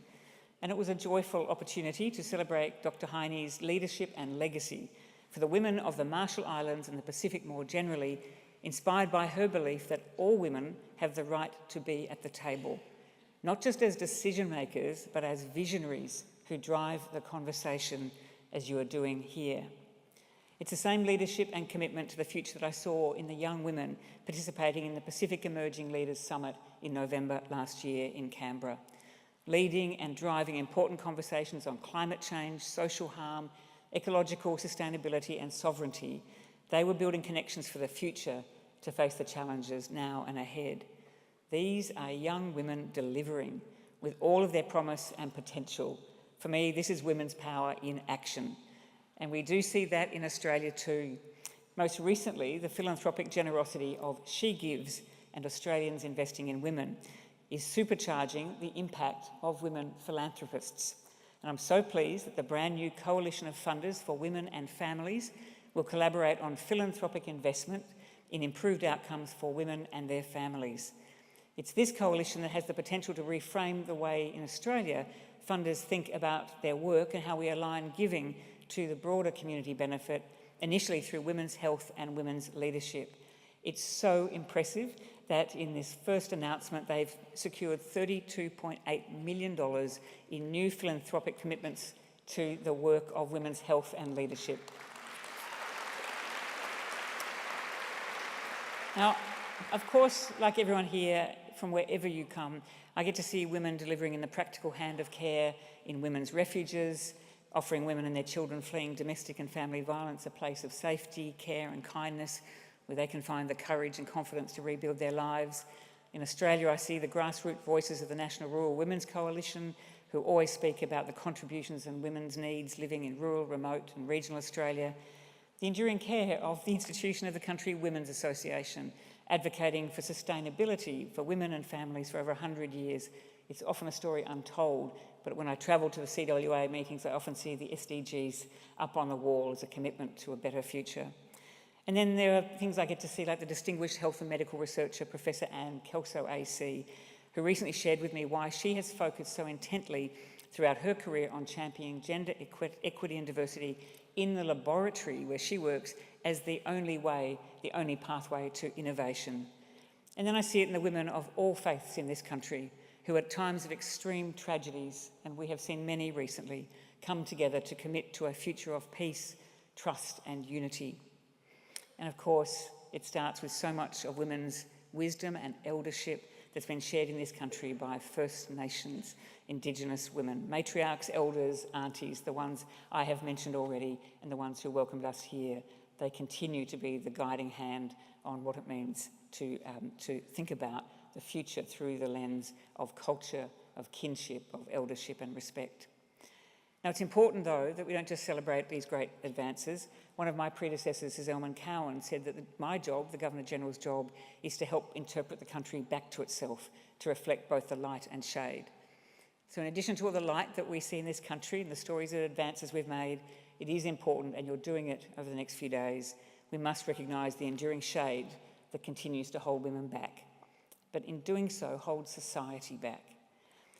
and it was a joyful opportunity to celebrate Dr. Heine's leadership and legacy for the women of the Marshall Islands and the Pacific more generally, inspired by her belief that all women have the right to be at the table, not just as decision makers, but as visionaries who drive the conversation, as you are doing here. It's the same leadership and commitment to the future that I saw in the young women participating in the Pacific Emerging Leaders Summit in November last year in Canberra, leading and driving important conversations on climate change, social harm, ecological sustainability and sovereignty. They were building connections for the future to face the challenges now and ahead. These are young women delivering with all of their promise and potential, For me, this is women's power in action. And we do see that in Australia too. Most recently, the philanthropic generosity of She Gives and Australians investing in women is supercharging the impact of women philanthropists. And I'm so pleased that the brand new coalition of funders for women and families will collaborate on philanthropic investment in improved outcomes for women and their families. It's this coalition that has the potential to reframe the way in Australia funders think about their work and how we align giving to the broader community benefit, initially through women's health and women's leadership. It's so impressive that in this first announcement they've secured $32.8 million in new philanthropic commitments to the work of women's health and leadership. Now, of course, like everyone here, from wherever you come, I get to see women delivering in the practical hand of care in women's refuges, offering women and their children fleeing domestic and family violence a place of safety, care and kindness where they can find the courage and confidence to rebuild their lives. In Australia, I see the grassroots voices of the National Rural Women's Coalition, who always speak about the contributions and women's needs living in rural, remote and regional Australia. The enduring care of the institution of the Country Women's Association, advocating for sustainability for women and families for over 100 years. It's often a story untold, but when I travel to the CWA meetings, I often see the SDGs up on the wall as a commitment to a better future. And then there are things I get to see, like the distinguished health and medical researcher, Professor Anne Kelso AC, who recently shared with me why she has focused so intently throughout her career on championing gender equity and diversity in the laboratory where she works as the only way, the only pathway to innovation. And then I see it in the women of all faiths in this country who at times of extreme tragedies, and we have seen many recently, come together to commit to a future of peace, trust and unity. And of course, it starts with so much of women's wisdom and eldership that's been shared in this country by First Nations, Indigenous women, matriarchs, elders, aunties, the ones I have mentioned already and the ones who welcomed us here. They continue to be the guiding hand on what it means to think about the future through the lens of culture, of kinship, of eldership and respect. Now, it's important, though, that we don't just celebrate these great advances. One of my predecessors, Elman Cowan, said that my job, the Governor-General's job, is to help interpret the country back to itself, to reflect both the light and shade. So in addition to all the light that we see in this country and the stories and advances we've made, it is important, and you're doing it over the next few days, we must recognise the enduring shade that continues to hold women back, but in doing so, hold society back.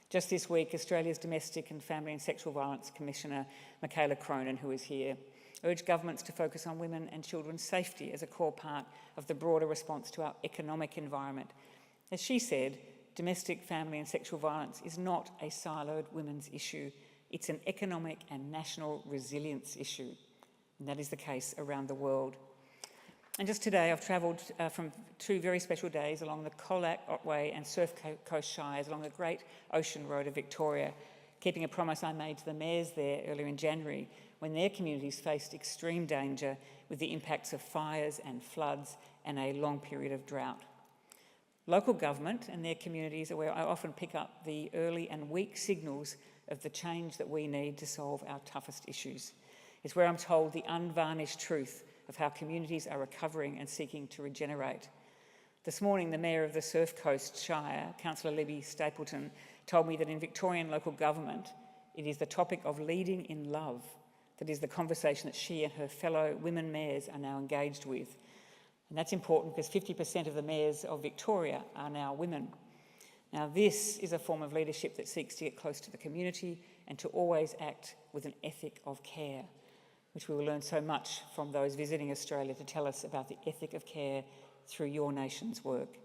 Just this week, Australia's Domestic and Family and Sexual Violence Commissioner, Michaela Cronin, who is here, urged governments to focus on women and children's safety as a core part of the broader response to our economic environment. As she said, domestic, family and sexual violence is not a siloed women's issue. It's an economic and national resilience issue. And that is the case around the world. And just today, I've travelled from 2 very special days along the Colac, Otway and Surf Coast Shires along the Great Ocean Road of Victoria, keeping a promise I made to the mayors there earlier in January when their communities faced extreme danger with the impacts of fires and floods and a long period of drought. Local government and their communities are where I often pick up the early and weak signals of the change that we need to solve our toughest issues. It's where I'm told the unvarnished truth of how communities are recovering and seeking to regenerate. This morning, the Mayor of the Surf Coast Shire, Councillor Libby Stapleton, told me that in Victorian local government, it is the topic of leading in love that is the conversation that she and her fellow women mayors are now engaged with. And that's important because 50% of the mayors of Victoria are now women. Now, this is a form of leadership that seeks to get close to the community and to always act with an ethic of care, which we will learn so much from those visiting Australia to tell us about the ethic of care through your nation's work.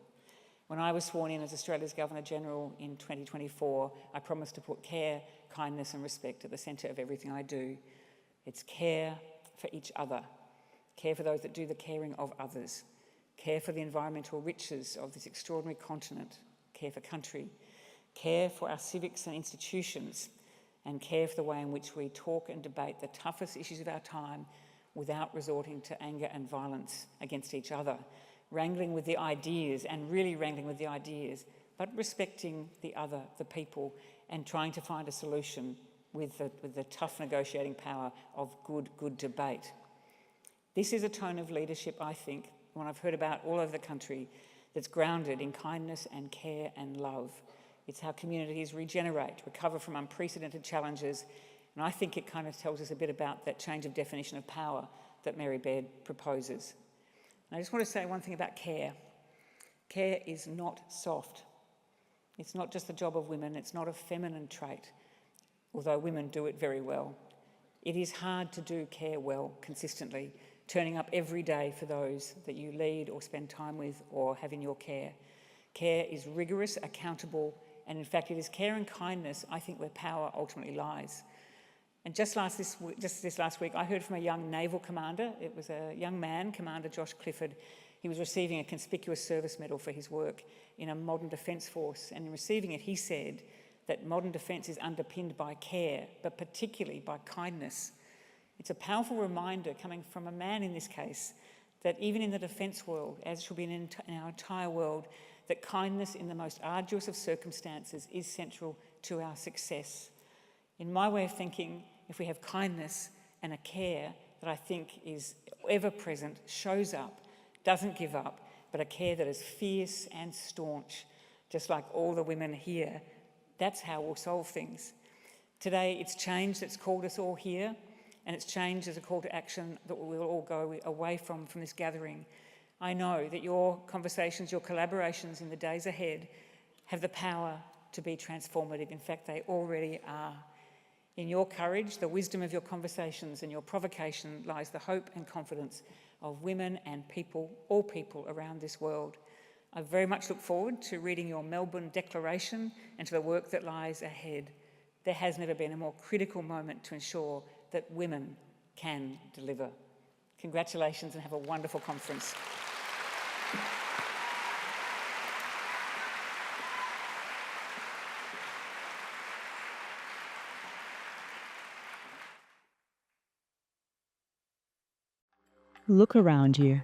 When I was sworn in as Australia's Governor-General in 2024, I promised to put care, kindness and respect at the centre of everything I do. It's care for each other, care for those that do the caring of others, care for the environmental riches of this extraordinary continent, care for country, care for our civics and institutions, and care for the way in which we talk and debate the toughest issues of our time without resorting to anger and violence against each other, wrangling with the ideas and really wrangling with the ideas, but respecting the other, the people, and trying to find a solution with the tough negotiating power of good debate. This is a tone of leadership, I think, one I've heard about all over the country, that's grounded in kindness and care and love. It's how communities regenerate, recover from unprecedented challenges, and I think it kind of tells us a bit about that change of definition of power that Mary Baird proposes. And I just want to say one thing about care. Care is not soft. It's not just the job of women, it's not a feminine trait, although women do it very well. It is hard to do care well, consistently, turning up every day for those that you lead or spend time with or have in your care. Care is rigorous, accountable, and in fact it is care and kindness, I think, where power ultimately lies. And just this last week, I heard from a young naval commander. It was a young man, Commander Josh Clifford. He was receiving a conspicuous service medal for his work in a modern defence force. And in receiving it, he said that modern defence is underpinned by care, but particularly by kindness. It's a powerful reminder coming from a man in this case, that even in the defence world, as should be in our entire world, that kindness in the most arduous of circumstances is central to our success. In my way of thinking, if we have kindness and a care that I think is ever present, shows up, doesn't give up, but a care that is fierce and staunch, just like all the women here, that's how we'll solve things. Today, it's change that's called us all here, and it's change as a call to action that we'll all go away from this gathering. I know that your conversations, your collaborations in the days ahead have the power to be transformative. In fact, they already are. In your courage, the wisdom of your conversations and your provocation lies the hope and confidence of women and people, all people around this world. I very much look forward to reading your Melbourne Declaration and to the work that lies ahead. There has never been a more critical moment to ensure that women can deliver. Congratulations and have a wonderful conference. Look around you.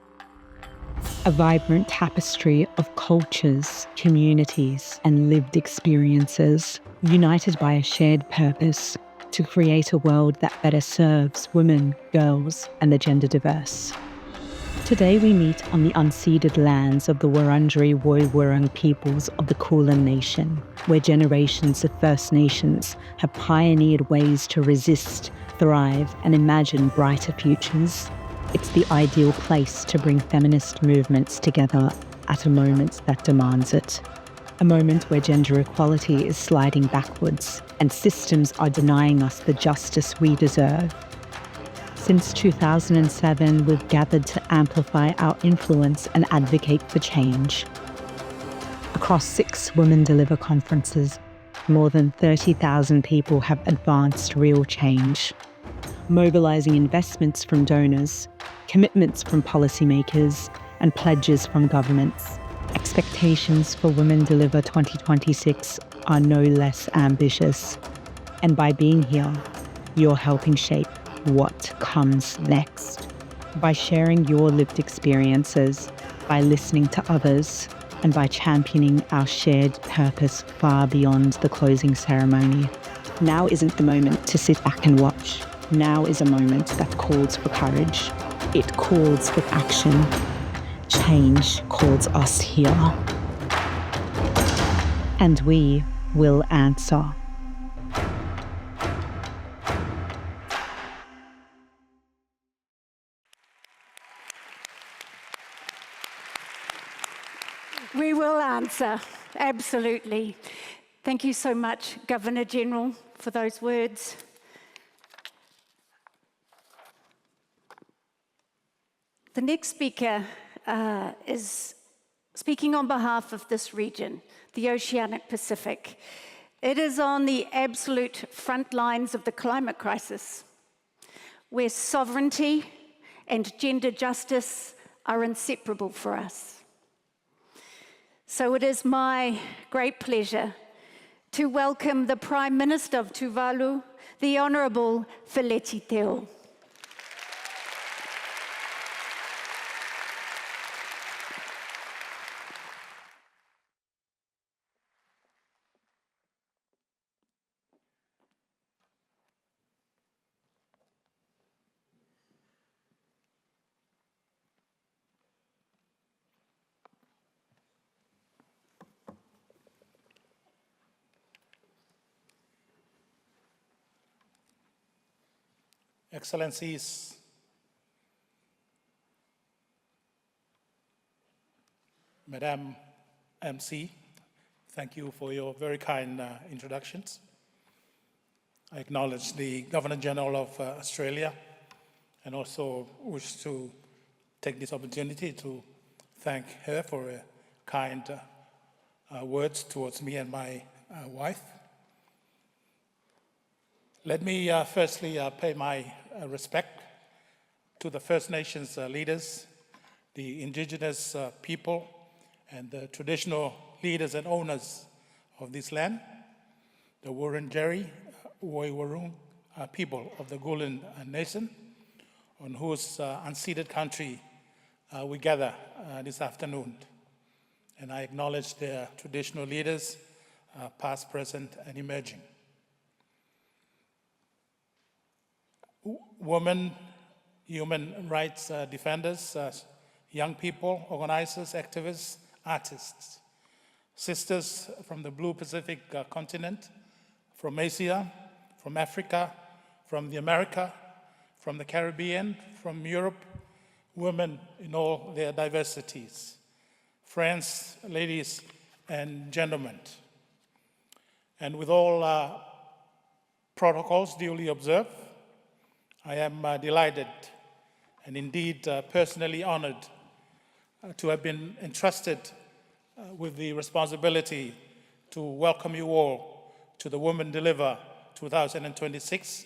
A vibrant tapestry of cultures, communities, and lived experiences, united by a shared purpose to create a world that better serves women, girls, and the gender diverse. Today we meet on the unceded lands of the Wurundjeri Woiwurrung peoples of the Kulin Nation, where generations of First Nations have pioneered ways to resist, thrive, and imagine brighter futures. It's the ideal place to bring feminist movements together at a moment that demands it. A moment where gender equality is sliding backwards and systems are denying us the justice we deserve. Since 2007, we've gathered to amplify our influence and advocate for change. Across 6 Women Deliver conferences, more than 30,000 people have advanced real change, mobilising investments from donors, commitments from policymakers, and pledges from governments. Expectations for Women Deliver 2026 are no less ambitious. And by being here, you're helping shape what comes next. By sharing your lived experiences, by listening to others, and by championing our shared purpose far beyond the closing ceremony. Now isn't the moment to sit back and watch. Now is a moment that calls for courage. It calls for action. Change calls us here. And we will answer. We will answer, absolutely. Thank you so much, Governor-General, for those words. The next speaker is speaking on behalf of this region, the Oceanic Pacific. It is on the absolute front lines of the climate crisis, where sovereignty and gender justice are inseparable for us. So it is my great pleasure to welcome the Prime Minister of Tuvalu, the Honourable Feleti Teo. Excellencies, Madam MC, thank you for your very kind introductions. I acknowledge the Governor-General of Australia and also wish to take this opportunity to thank her for her kind words towards me and my wife. Let me firstly pay my respect to the First Nations leaders, the Indigenous people, and the traditional leaders and owners of this land, the Wurundjeri Woi-wurrung people of the Kulin Nation, on whose unceded country we gather this afternoon. And I acknowledge their traditional leaders, past, present, and emerging. Women, human rights defenders, young people, organizers, activists, artists, sisters from the Blue Pacific continent, from Asia, from Africa, from the America, from the Caribbean, from Europe, women in all their diversities. Friends, ladies, and gentlemen. And with all protocols duly observed, I am delighted and indeed personally honored to have been entrusted with the responsibility to welcome you all to the Women Deliver 2026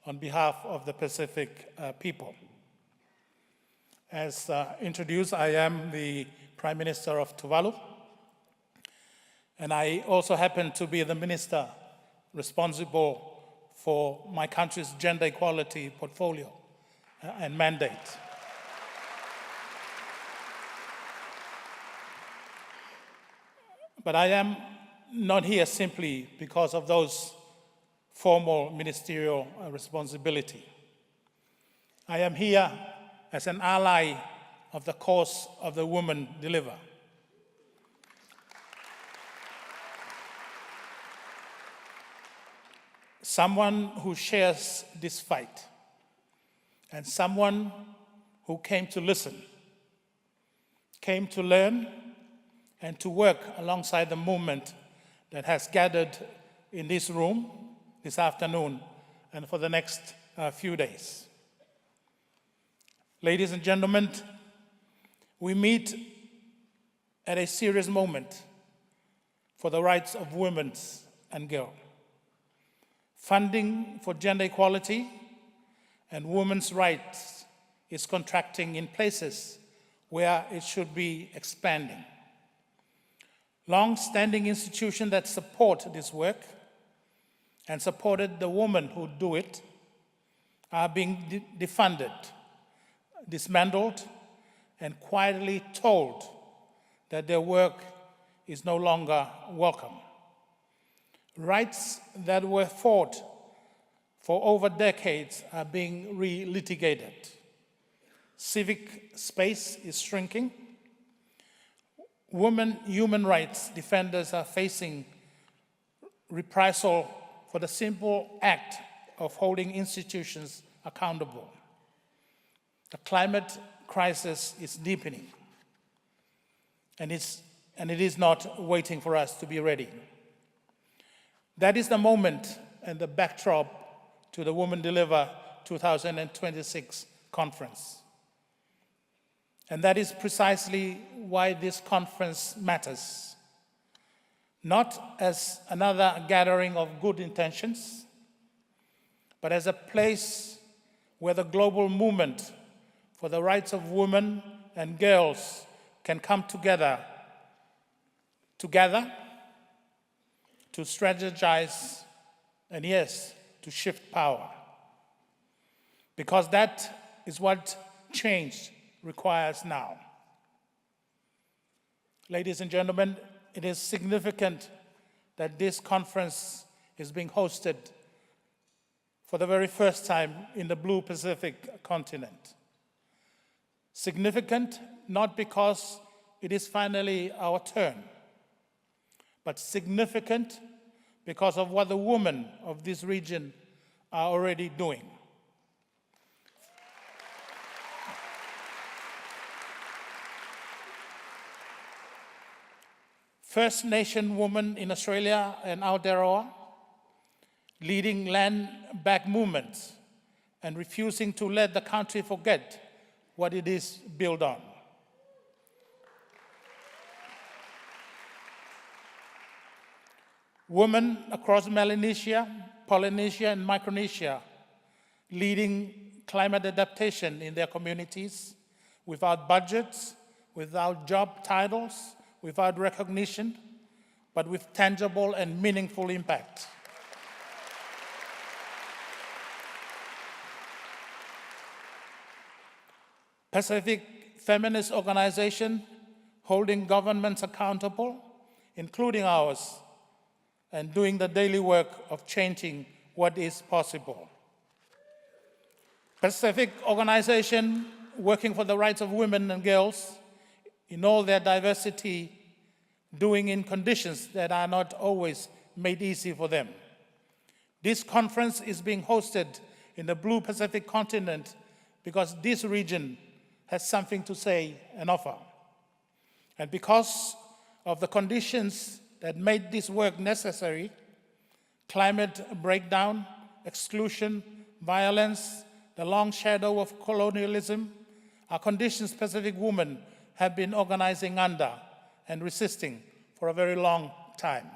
on behalf of the Pacific people. As introduced, I am the Prime Minister of Tuvalu, and I also happen to be the minister responsible for my country's gender equality portfolio and mandate. But I am not here simply because of those formal ministerial responsibility. I am here as an ally of the cause of the Women Deliver. Someone who shares this fight, and someone who came to listen, came to learn, and to work alongside the movement that has gathered in this room this afternoon and for the next few days. Ladies and gentlemen, we meet at a serious moment for the rights of women and girls. Funding for gender equality and women's rights is contracting in places where it should be expanding. Long-standing institutions that support this work and supported the women who do it are being defunded, dismantled, and quietly told that their work is no longer welcome. Rights that were fought for over decades are being re-litigated. Civic space is shrinking. Women human rights defenders are facing reprisal for the simple act of holding institutions accountable. The climate crisis is deepening, and it is not waiting for us to be ready. That is the moment and the backdrop to the Women Deliver 2026 conference. And that is precisely why this conference matters. Not as another gathering of good intentions, but as a place where the global movement for the rights of women and girls can come together to strategize, and yes, to shift power. Because that is what change requires now. Ladies and gentlemen, it is significant that this conference is being hosted for the very first time in the Blue Pacific continent. Significant not because it is finally our turn, but significant because of what the women of this region are already doing. First Nation woman in Australia and Aotearoa, leading land-back movements and refusing to let the country forget what it is built on. Women across Melanesia, Polynesia, and Micronesia, leading climate adaptation in their communities without budgets, without job titles, without recognition, but with tangible and meaningful impact. Pacific feminist organization holding governments accountable, including ours, and doing the daily work of changing what is possible. Pacific organization working for the rights of women and girls in all their diversity, doing in conditions that are not always made easy for them. This conference is being hosted in the Blue Pacific continent because this region has something to say and offer. And because of the conditions that made this work necessary, climate breakdown, exclusion, violence, the long shadow of colonialism, are conditions Pacific women have been organizing under and resisting for a very long time.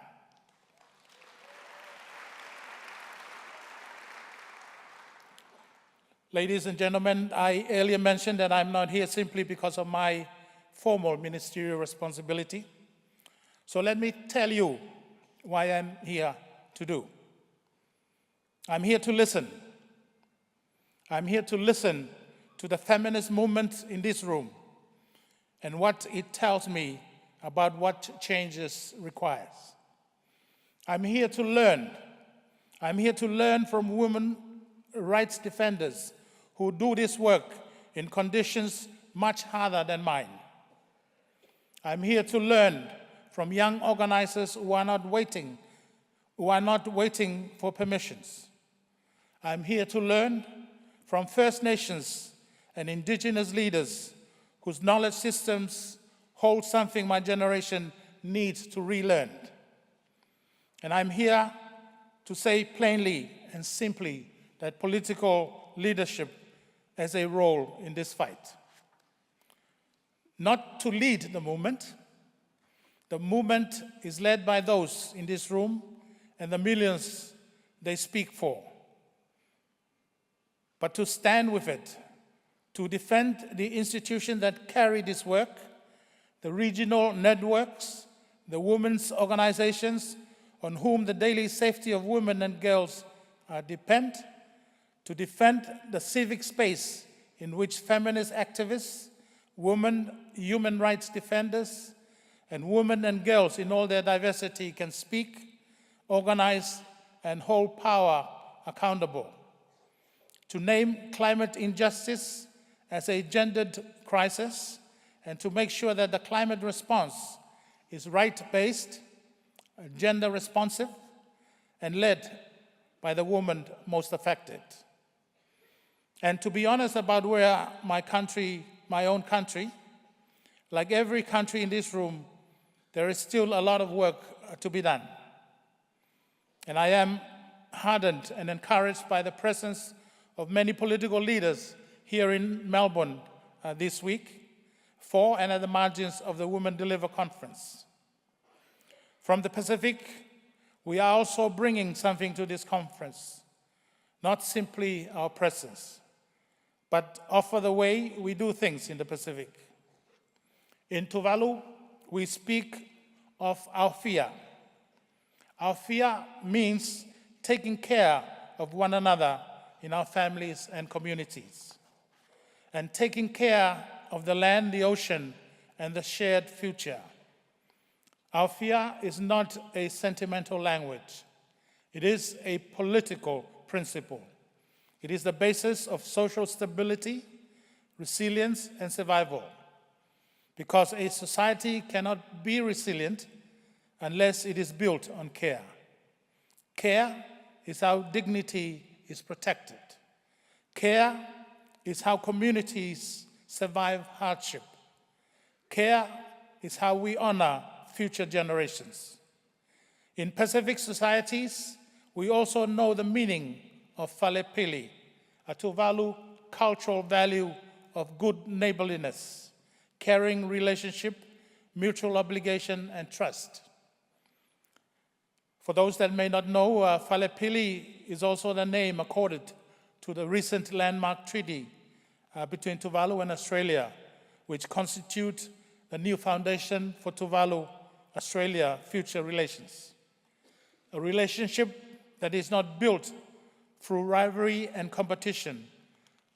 Ladies and gentlemen, I earlier mentioned that I'm not here simply because of my formal ministerial responsibility. So let me tell you why I'm here to do. I'm here to listen. I'm here to listen to the feminist movement in this room and what it tells me about what changes requires. I'm here to learn. I'm here to learn from women rights defenders who do this work in conditions much harder than mine. I'm here to learn from young organizers who are not waiting for permissions. I'm here to learn from First Nations and Indigenous leaders whose knowledge systems hold something my generation needs to relearn. And I'm here to say plainly and simply that political leadership has a role in this fight. Not to lead the movement. The movement is led by those in this room and the millions they speak for. But to stand with it, to defend the institutions that carry this work, the regional networks, the women's organizations on whom the daily safety of women and girls depend, to defend the civic space in which feminist activists, women human rights defenders, and women and girls in all their diversity can speak, organize, and hold power accountable. To name climate injustice as a gendered crisis, and to make sure that the climate response is right-based, gender responsive, and led by the woman most affected. And to be honest about where my own country, like every country in this room, there is still a lot of work to be done. And I am heartened and encouraged by the presence of many political leaders here in Melbourne this week for and at the margins of the Women Deliver Conference. From the Pacific, we are also bringing something to this conference, not simply our presence, but offer the way we do things in the Pacific. In Tuvalu, we speak of Aufia. Aufia means taking care of one another in our families and communities, and taking care of the land, the ocean, and the shared future. Aufia is not a sentimental language. It is a political principle. It is the basis of social stability, resilience, and survival. Because a society cannot be resilient unless it is built on care. Care is how dignity is protected. Care is how communities survive hardship. Care is how we honor future generations. In Pacific societies, we also know the meaning of falepili, a Tuvalu cultural value of good neighborliness, caring relationship, mutual obligation, and trust. For those that may not know, falepili is also the name accorded to the recent landmark treaty between Tuvalu and Australia, which constitute the new foundation for Tuvalu-Australia future relations. A relationship that is not built through rivalry and competition,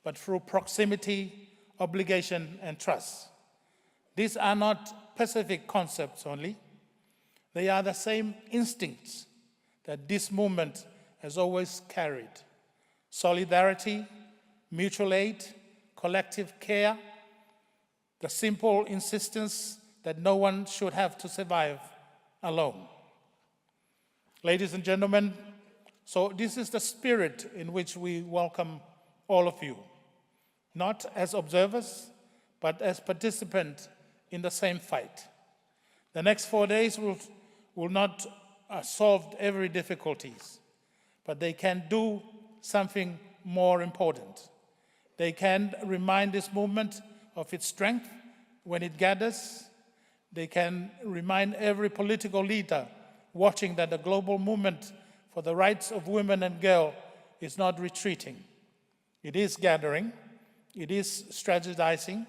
but through proximity, obligation, and trust. These are not Pacific concepts only. They are the same instincts that this movement has always carried. Solidarity, mutual aid, collective care, the simple insistence that no one should have to survive alone. Ladies and gentlemen, so this is the spirit in which we welcome all of you, not as observers, but as participants in the same fight. The next 4 days will not solve every difficulties, but they can do something more important. They can remind this movement of its strength when it gathers. They can remind every political leader watching that the global movement for the rights of women and girls is not retreating. It is gathering, it is strategizing,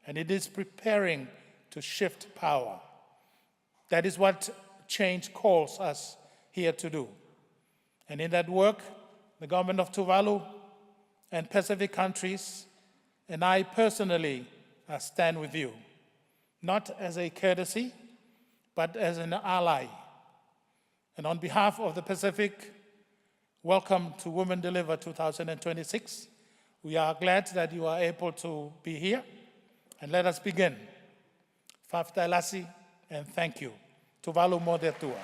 and it is preparing to shift power. That is what change calls us here to do. And in that work, the government of Tuvalu and Pacific countries and I personally stand with you, not as a courtesy, but as an ally. And on behalf of the Pacific, welcome to Women Deliver 2026. We are glad that you are able to be here. And let us begin. Faftailasi, and thank you. Tuvalu Modetua.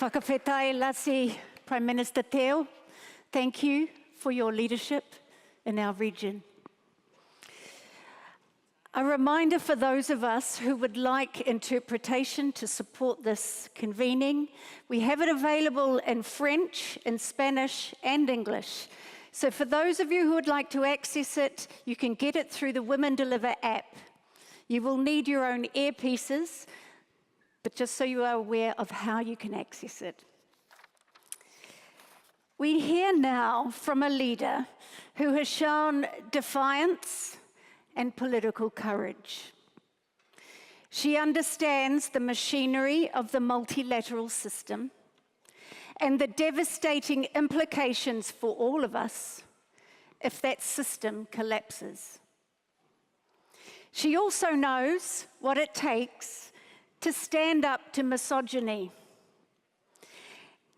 Whakawhetai Lasi, Prime Minister Teo, thank you for your leadership in our region. A reminder for those of us who would like interpretation to support this convening, we have it available in French, in Spanish, and English. So for those of you who would like to access it, you can get it through the Women Deliver app. You will need your own earpieces, but just so you are aware of how you can access it. We hear now from a leader who has shown defiance and political courage. She understands the machinery of the multilateral system and the devastating implications for all of us if that system collapses. She also knows what it takes to stand up to misogyny.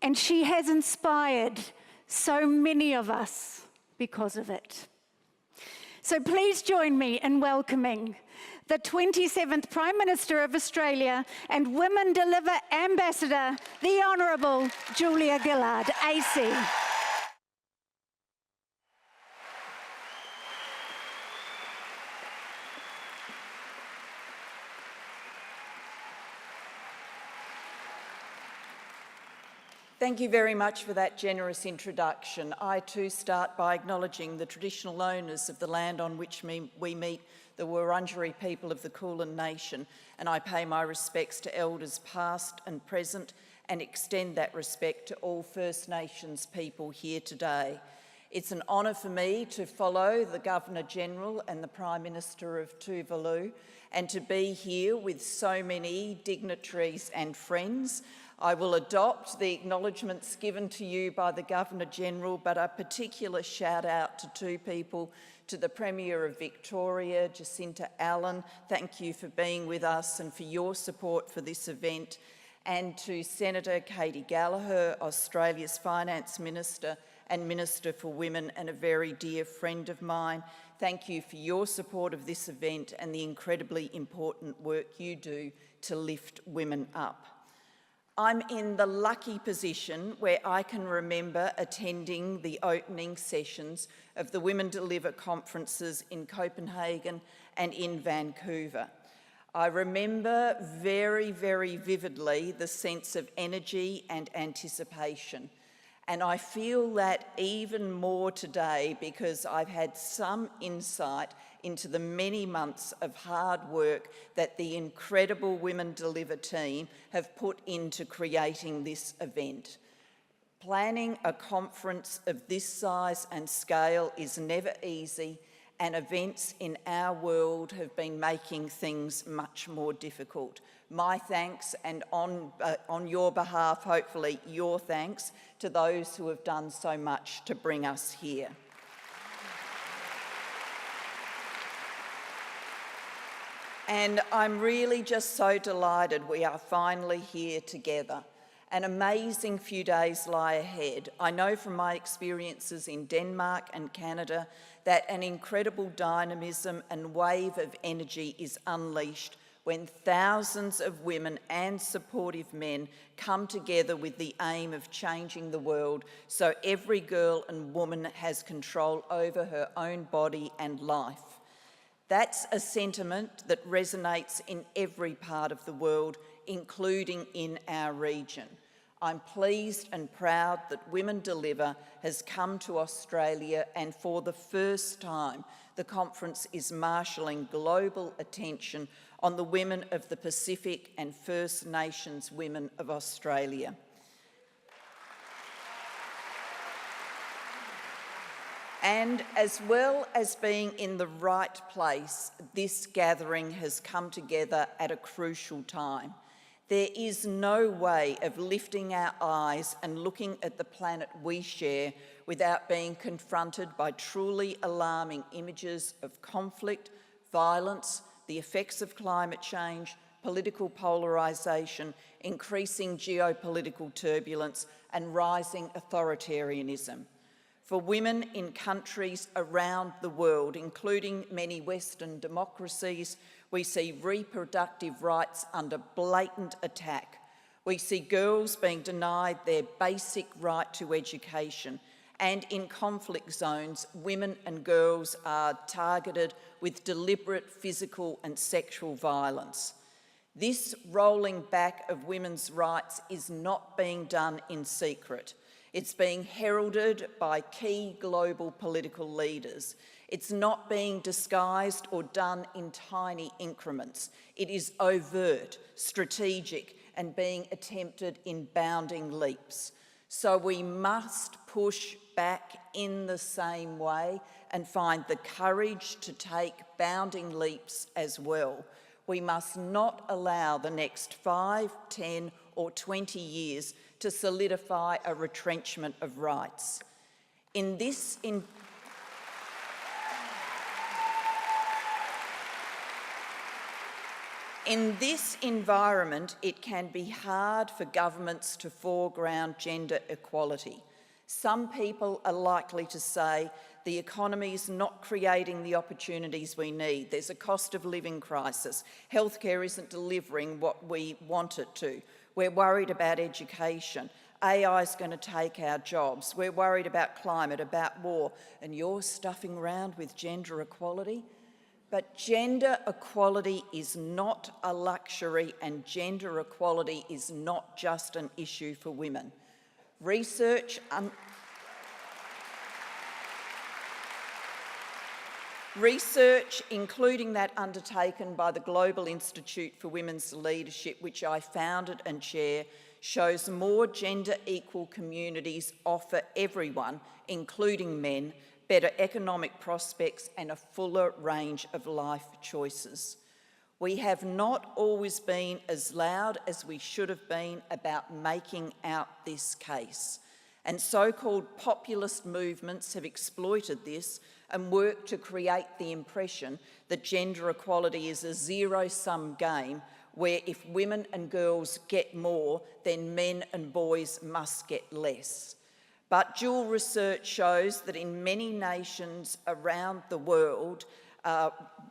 And she has inspired so many of us because of it. So please join me in welcoming the 27th Prime Minister of Australia and Women Deliver Ambassador, the Honourable Julia Gillard, AC. Thank you very much for that generous introduction. I too start by acknowledging the traditional owners of the land on which we meet, the Wurundjeri people of the Kulin Nation, and I pay my respects to elders past and present and extend that respect to all First Nations people here today. It's an honour for me to follow the Governor-General and the Prime Minister of Tuvalu and to be here with so many dignitaries and friends. I will adopt the acknowledgements given to you by the Governor-General, but a particular shout out to two people, to the Premier of Victoria, Jacinta Allen. Thank you for being with us and for your support for this event. And to Senator Katie Gallagher, Australia's Finance Minister and Minister for Women and a very dear friend of mine. Thank you for your support of this event and the incredibly important work you do to lift women up. I'm in the lucky position where I can remember attending the opening sessions of the Women Deliver conferences in Copenhagen and in Vancouver. I remember very, very vividly the sense of energy and anticipation. And I feel that even more today because I've had some insight into the many months of hard work that the incredible Women Deliver team have put into creating this event. Planning a conference of this size and scale is never easy, and events in our world have been making things much more difficult. My thanks, and on your behalf, hopefully your thanks, to those who have done so much to bring us here. And I'm really just so delighted we are finally here together. An amazing few days lie ahead. I know from my experiences in Denmark and Canada that an incredible dynamism and wave of energy is unleashed when thousands of women and supportive men come together with the aim of changing the world so every girl and woman has control over her own body and life. That's a sentiment that resonates in every part of the world, including in our region. I'm pleased and proud that Women Deliver has come to Australia, and for the first time, the conference is marshalling global attention on the women of the Pacific and First Nations women of Australia. And as well as being in the right place, this gathering has come together at a crucial time. There is no way of lifting our eyes and looking at the planet we share without being confronted by truly alarming images of conflict, violence, the effects of climate change, political polarisation, increasing geopolitical turbulence, and rising authoritarianism. For women in countries around the world, including many Western democracies, we see reproductive rights under blatant attack. We see girls being denied their basic right to education. And in conflict zones, women and girls are targeted with deliberate physical and sexual violence. This rolling back of women's rights is not being done in secret. It's being heralded by key global political leaders. It's not being disguised or done in tiny increments. It is overt, strategic, and being attempted in bounding leaps. So we must push back in the same way and find the courage to take bounding leaps as well. We must not allow the next 5, 10, or 20 years to solidify a retrenchment of rights. In this environment, it can be hard for governments to foreground gender equality. Some people are likely to say the economy is not creating the opportunities we need. There's a cost of living crisis. Healthcare isn't delivering what we want it to. We're worried about education. AI is going to take our jobs. We're worried about climate, about war. And you're stuffing around with gender equality? But gender equality is not a luxury, and gender equality is not just an issue for women. Research, including that undertaken by the Global Institute for Women's Leadership, which I founded and chair, shows more gender-equal communities offer everyone, including men, better economic prospects and a fuller range of life choices. We have not always been as loud as we should have been about making out this case, and so-called populist movements have exploited this and worked to create the impression that gender equality is a zero-sum game where if women and girls get more, then men and boys must get less. But dual research shows that in many nations around the world,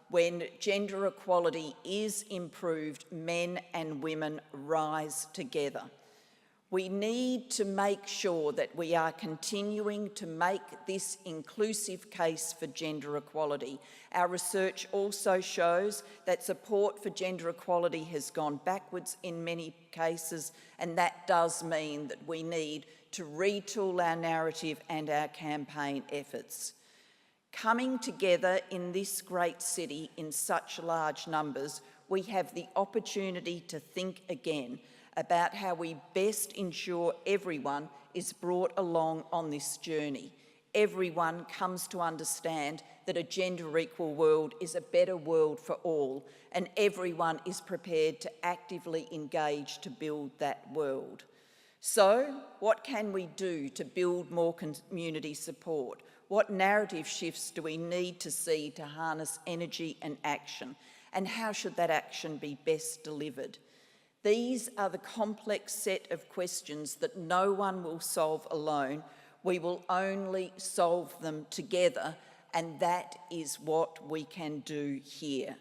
when gender equality is improved, men and women rise together. We need to make sure that we are continuing to make this inclusive case for gender equality. Our research also shows that support for gender equality has gone backwards in many cases, and that does mean that we need to retool our narrative and our campaign efforts. Coming together in this great city in such large numbers, we have the opportunity to think again about how we best ensure everyone is brought along on this journey. Everyone comes to understand that a gender equal world is a better world for all, and everyone is prepared to actively engage to build that world. So, what can we do to build more community support? What narrative shifts do we need to see to harness energy and action? And how should that action be best delivered? These are the complex set of questions that no one will solve alone. We will only solve them together, and that is what we can do here.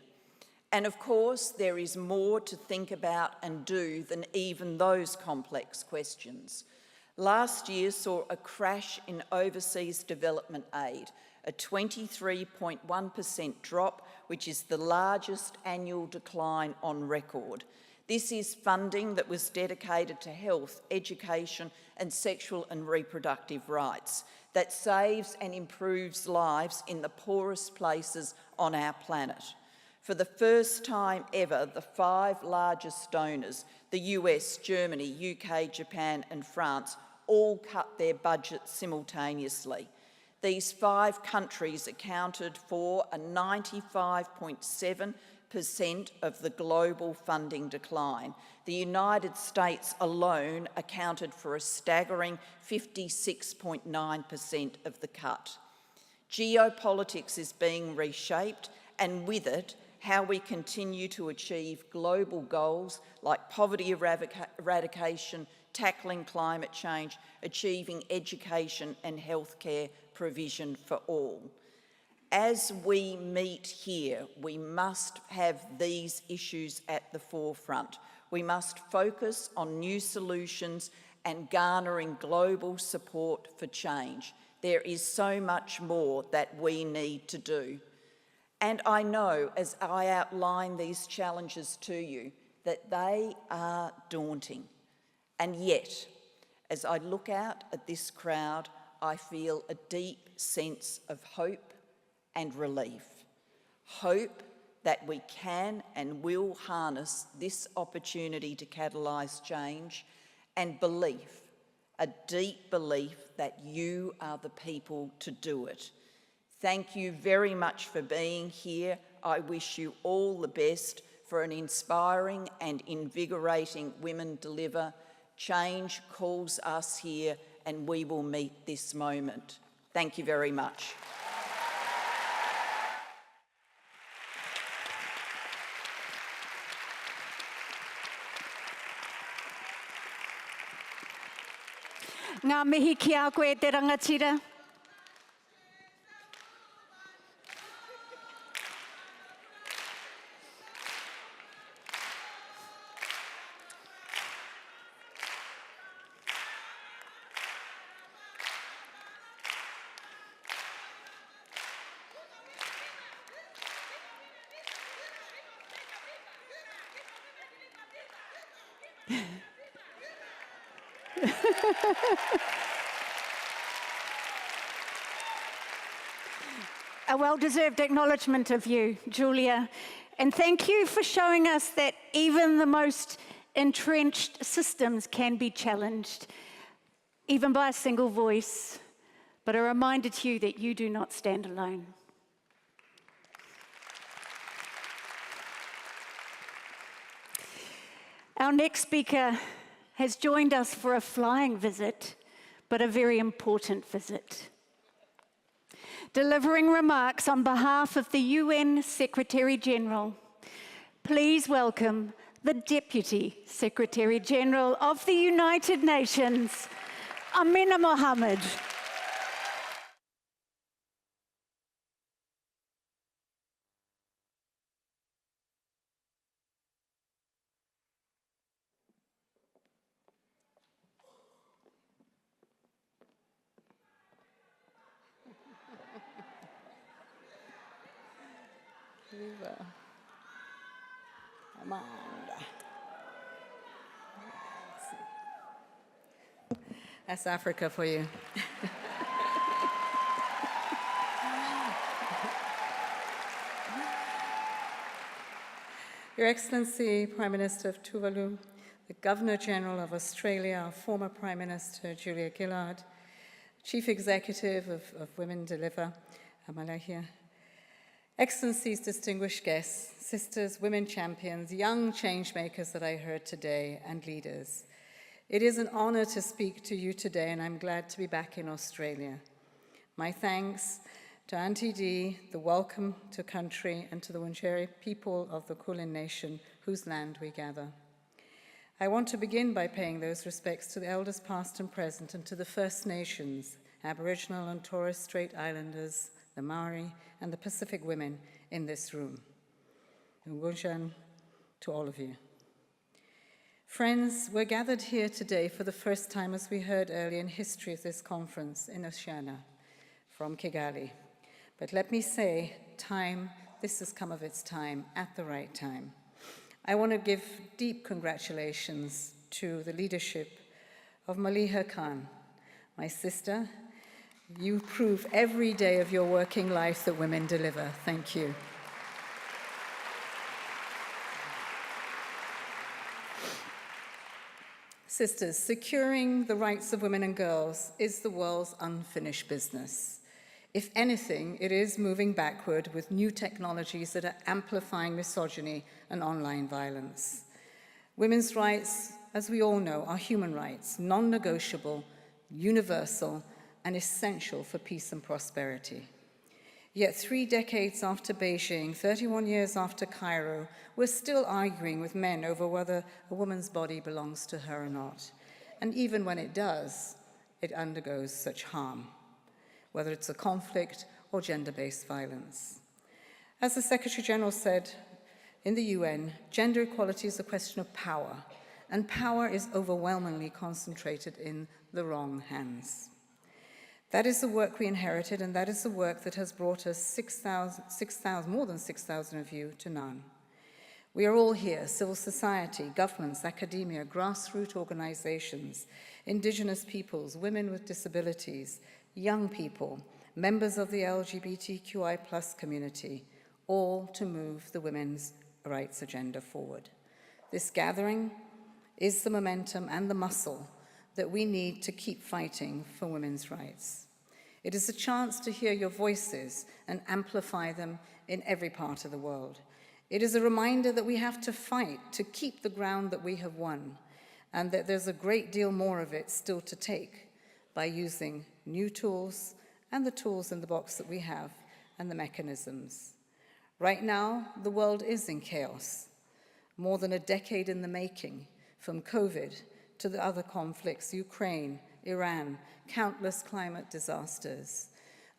And of course, there is more to think about and do than even those complex questions. Last year saw a crash in overseas development aid, a 23.1% drop, which is the largest annual decline on record. This is funding that was dedicated to health, education, and sexual and reproductive rights that saves and improves lives in the poorest places on our planet. For the first time ever, the 5 largest donors, the US, Germany, UK, Japan, and France, all cut their budgets simultaneously. These 5 countries accounted for a 95.7% of the global funding decline. The United States alone accounted for a staggering 56.9% of the cut. Geopolitics is being reshaped, and with it, how we continue to achieve global goals like poverty eradication, tackling climate change, achieving education and healthcare provision for all. As we meet here, we must have these issues at the forefront. We must focus on new solutions and garnering global support for change. There is so much more that we need to do. And I know, as I outline these challenges to you, that they are daunting. And yet, as I look out at this crowd, I feel a deep sense of hope and relief. Hope that we can and will harness this opportunity to catalyse change, and belief, a deep belief that you are the people to do it. Thank you very much for being here. I wish you all the best for an inspiring and invigorating Women Deliver. Change calls us here, and we will meet this moment. Thank you very much. Ngā mihi ki a koe te rangatira. A well-deserved acknowledgement of you, Julia. And thank you for showing us that even the most entrenched systems can be challenged, even by a single voice, but a reminder to you that you do not stand alone. Our next speaker has joined us for a flying visit, but a very important visit. Delivering remarks on behalf of the UN Secretary-General, please welcome the Deputy Secretary-General of the United Nations, Amina Mohammed. Viva. Amanda. That's Africa for you. Your Excellency, Prime Minister of Tuvalu, the Governor-General of Australia, our former Prime Minister, Julia Gillard, Chief Executive of Women Deliver, Amalahia, Excellencies, distinguished guests, sisters, women champions, young changemakers that I heard today, and leaders. It is an honor to speak to you today, and I'm glad to be back in Australia. My thanks to Auntie Dee, the welcome to country, and to the Wurundjeri people of the Kulin Nation, whose land we gather. I want to begin by paying those respects to the elders past and present, and to the First Nations, Aboriginal and Torres Strait Islanders, the Maori, and the Pacific women in this room. Ngushan to all of you. Friends, we're gathered here today for the first time, as we heard earlier, in history of this conference in Oceania from Kigali. But let me say, this has come of its time, at the right time. I want to give deep congratulations to the leadership of Maliha Khan, my sister. You prove every day of your working life that women deliver. Thank you. Sisters, securing the rights of women and girls is the world's unfinished business. If anything, it is moving backward with new technologies that are amplifying misogyny and online violence. Women's rights, as we all know, are human rights, non-negotiable, universal, and essential for peace and prosperity. Yet 3 decades after Beijing, 31 years after Cairo, we're still arguing with men over whether a woman's body belongs to her or not. And even when it does, it undergoes such harm, whether it's a conflict or gender-based violence. As the Secretary General said in the UN, gender equality is a question of power, and power is overwhelmingly concentrated in the wrong hands. That is the work we inherited, and that is the work that has brought us more than 6,000 of you to none. We are all here, civil society, governments, academia, grassroots organizations, indigenous peoples, women with disabilities, young people, members of the LGBTQI+ community, all to move the women's rights agenda forward. This gathering is the momentum and the muscle that we need to keep fighting for women's rights. It is a chance to hear your voices and amplify them in every part of the world. It is a reminder that we have to fight to keep the ground that we have won, and that there's a great deal more of it still to take by using new tools and the tools in the box that we have and the mechanisms. Right now, the world is in chaos. More than a decade in the making, from COVID to the other conflicts, Ukraine, Iran, countless climate disasters,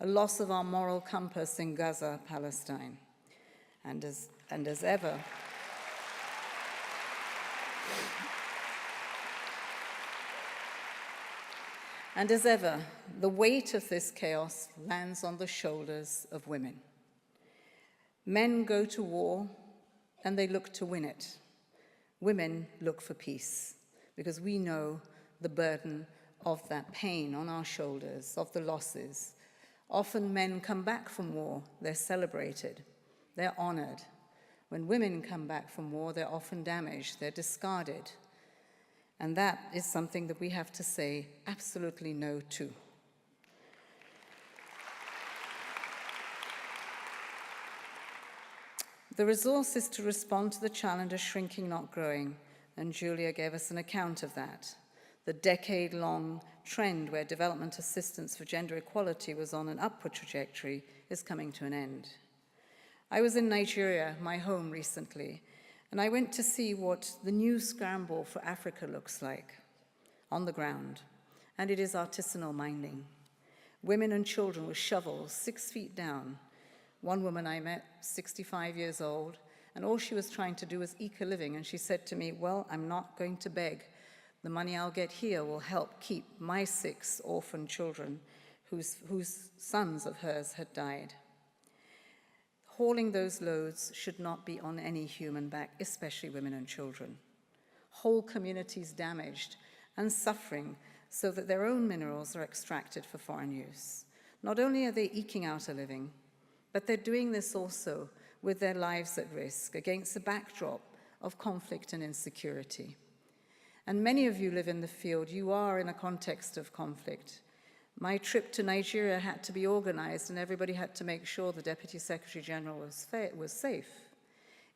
a loss of our moral compass in Gaza, Palestine. And as ever, the weight of this chaos lands on the shoulders of women. Men go to war and they look to win it. Women look for peace, because we know the burden of that pain on our shoulders, of the losses. Often men come back from war, they're celebrated, they're honored. When women come back from war, they're often damaged, they're discarded. And that is something that we have to say absolutely no to. The resources to respond to the challenge are shrinking, not growing, and Julia gave us an account of that. The decade-long trend where development assistance for gender equality was on an upward trajectory is coming to an end. I was in Nigeria, my home, recently, and I went to see what the new scramble for Africa looks like on the ground, and it is artisanal mining. Women and children with shovels 6 feet down. One woman I met, 65 years old, and all she was trying to do was eke a living, and she said to me, well, I'm not going to beg. The money I'll get here will help keep my 6 orphan children whose sons of hers had died. hauling those loads should not be on any human back, especially women and children. Whole communities damaged and suffering so that their own minerals are extracted for foreign use. Not only are they eking out a living, but they're doing this also with their lives at risk against the backdrop of conflict and insecurity. And many of you live in the field. You are in a context of conflict. My trip to Nigeria had to be organized, and everybody had to make sure the Deputy Secretary General was safe.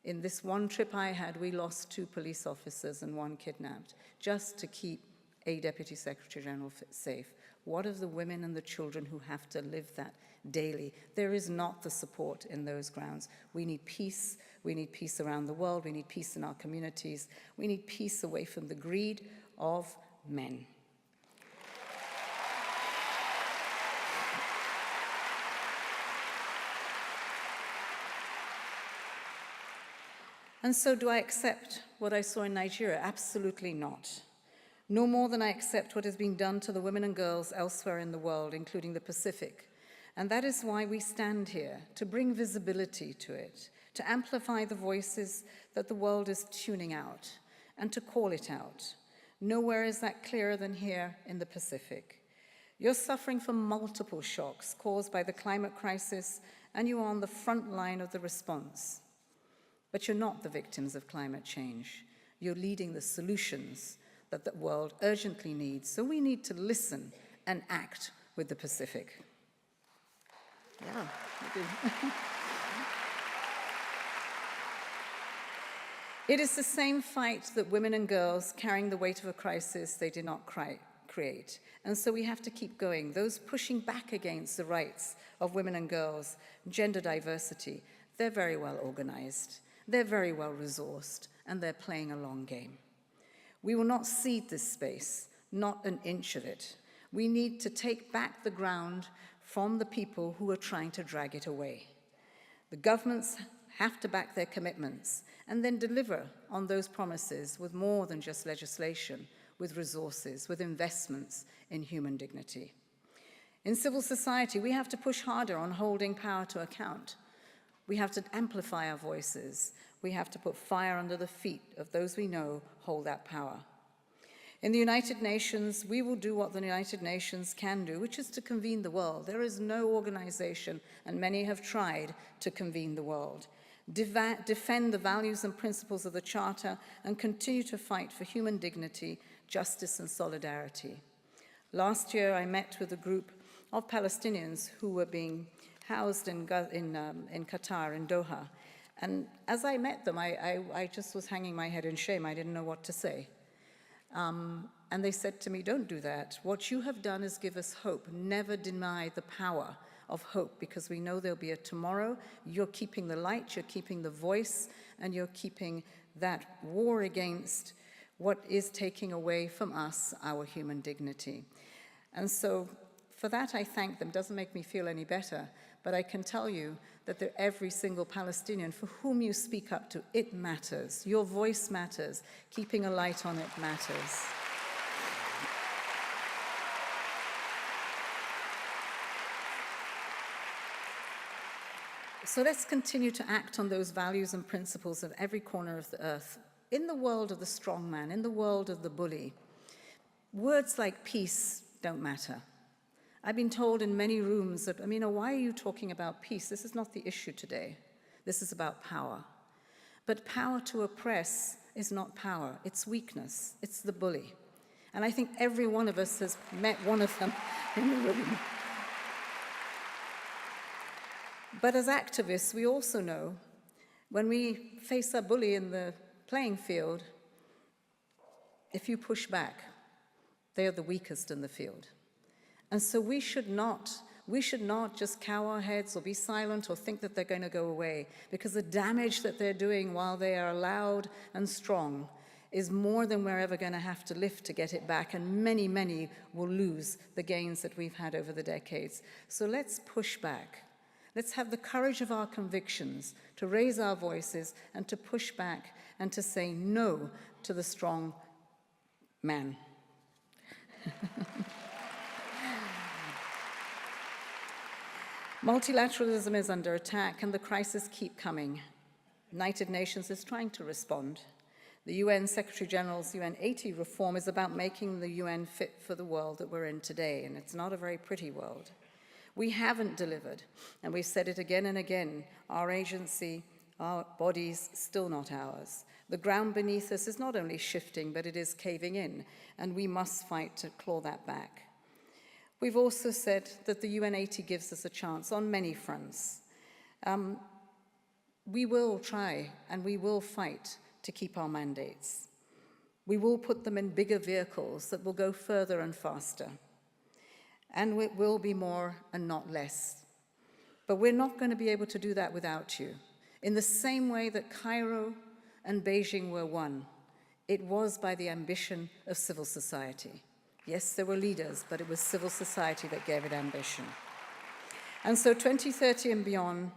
In this one trip I had, we lost 2 police officers and 1 kidnapped, just to keep a Deputy Secretary General safe. What of the women and the children who have to live that daily? There is not the support in those grounds. We need peace. We need peace around the world. We need peace in our communities. We need peace away from the greed of men. And so do I accept what I saw in Nigeria? Absolutely not. No more than I accept what is being done to the women and girls elsewhere in the world, including the Pacific. And that is why we stand here, to bring visibility to it, to amplify the voices that the world is tuning out, and to call it out. Nowhere is that clearer than here in the Pacific. You're suffering from multiple shocks caused by the climate crisis, and you are on the front line of the response. But you're not the victims of climate change. You're leading the solutions that the world urgently needs. So we need to listen and act with the Pacific. Yeah, we do. It is the same fight that women and girls carrying the weight of a crisis they did not create. And so we have to keep going. Those pushing back against the rights of women and girls, gender diversity, they're very well organized. They're very well resourced, and they're playing a long game. We will not cede this space, not an inch of it. We need to take back the ground from the people who are trying to drag it away. The governments have to back their commitments and then deliver on those promises with more than just legislation, with resources, with investments in human dignity. In civil society, we have to push harder on holding power to account. We have to amplify our voices. We have to put fire under the feet of those we know hold that power. In the United Nations, we will do what the United Nations can do, which is to convene the world. There is no organization, and many have tried to convene the world. Defend the values and principles of the Charter and continue to fight for human dignity, justice, and solidarity. Last year, I met with a group of Palestinians who were being housed in Qatar, in Doha. And as I met them, I just was hanging my head in shame. I didn't know what to say. And they said to me, don't do that. What you have done is give us hope. Never deny the power of hope, because we know there'll be a tomorrow. You're keeping the light, you're keeping the voice, and you're keeping that war against what is taking away from us our human dignity. And so for that, I thank them. Doesn't make me feel any better, but I can tell you that every single Palestinian for whom you speak up to, it matters. Your voice matters. Keeping a light on it matters. So let's continue to act on those values and principles at every corner of the earth. In the world of the strong man, in the world of the bully, words like peace don't matter. I've been told in many rooms that, Amina, why are you talking about peace? This is not the issue today. This is about power. But power to oppress is not power. It's weakness. It's the bully. And I think every one of us has met one of them in the room. But as activists, we also know when we face a bully in the playing field, if you push back, they are the weakest in the field. And so we should not just cow our heads or be silent or think that they're going to go away, because the damage that they're doing while they are loud and strong is more than we're ever going to have to lift to get it back, and many, many will lose the gains that we've had over the decades. So let's push back. Let's have the courage of our convictions to raise our voices and to push back and to say no to the strong man. Multilateralism is under attack and the crises keep coming. United Nations is trying to respond. The UN Secretary General's UN 80 reform is about making the UN fit for the world that we're in today, and it's not a very pretty world. We haven't delivered, and we've said it again and again, our agency, our bodies, still not ours. The ground beneath us is not only shifting, but it is caving in, and we must fight to claw that back. We've also said that the UN 80 gives us a chance on many fronts. We will try and we will fight to keep our mandates. We will put them in bigger vehicles that will go further and faster. And it will be more and not less. But we're not going to be able to do that without you. In the same way that Cairo and Beijing were won, it was by the ambition of civil society. Yes, there were leaders, but it was civil society that gave it ambition. And so 2030 and beyond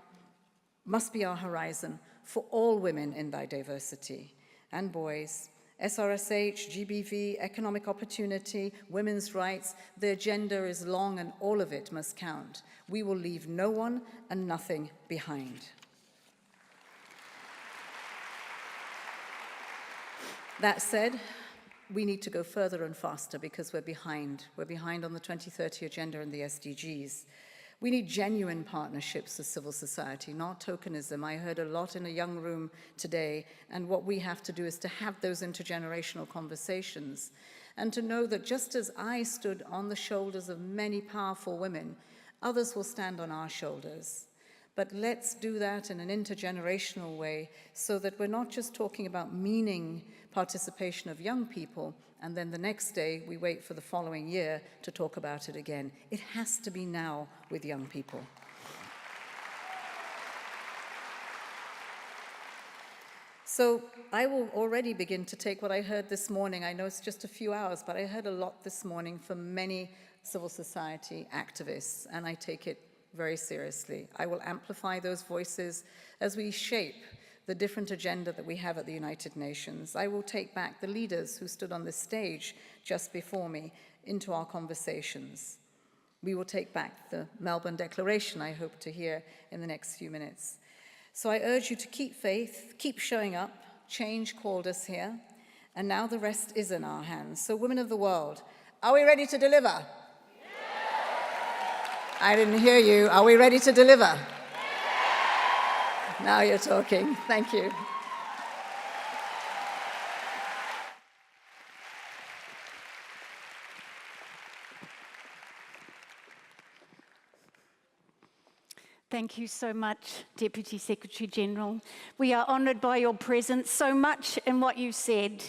must be our horizon for all women in diversity and boys. SRSH, GBV, economic opportunity, women's rights, the agenda is long and all of it must count. We will leave no one and nothing behind. That said, we need to go further and faster because we're behind. We're behind on the 2030 agenda and the SDGs. We need genuine partnerships with civil society, not tokenism. I heard a lot in a young room today, and what we have to do is to have those intergenerational conversations and to know that just as I stood on the shoulders of many powerful women, others will stand on our shoulders. But let's do that in an intergenerational way so that we're not just talking about meaning participation of young people, and then the next day we wait for the following year to talk about it again. It has to be now with young people. So I will already begin to take what I heard this morning. I know it's just a few hours, but I heard a lot this morning from many civil society activists, and I take it very seriously. I will amplify those voices as we shape the different agenda that we have at the United Nations. I will take back the leaders who stood on this stage just before me into our conversations. We will take back the Melbourne Declaration, I hope to hear in the next few minutes. So I urge you to keep faith, keep showing up. Change called us here, and now the rest is in our hands. So women of the world, are we ready to deliver? Yeah. I didn't hear you. Are we ready to deliver? Yeah. Now you're talking. Thank you. Thank you so much, Deputy Secretary General. We are honoured by your presence, so much in what you said.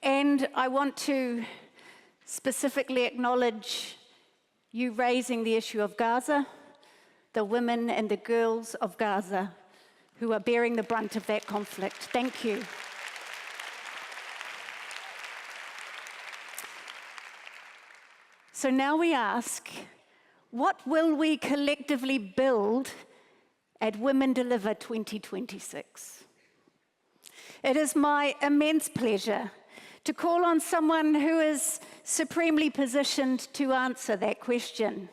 And I want to specifically acknowledge you raising the issue of Gaza, the women and the girls of Gaza who are bearing the brunt of that conflict. Thank you. So now we ask, what will we collectively build at Women Deliver 2026? It is my immense pleasure to call on someone who is supremely positioned to answer that question.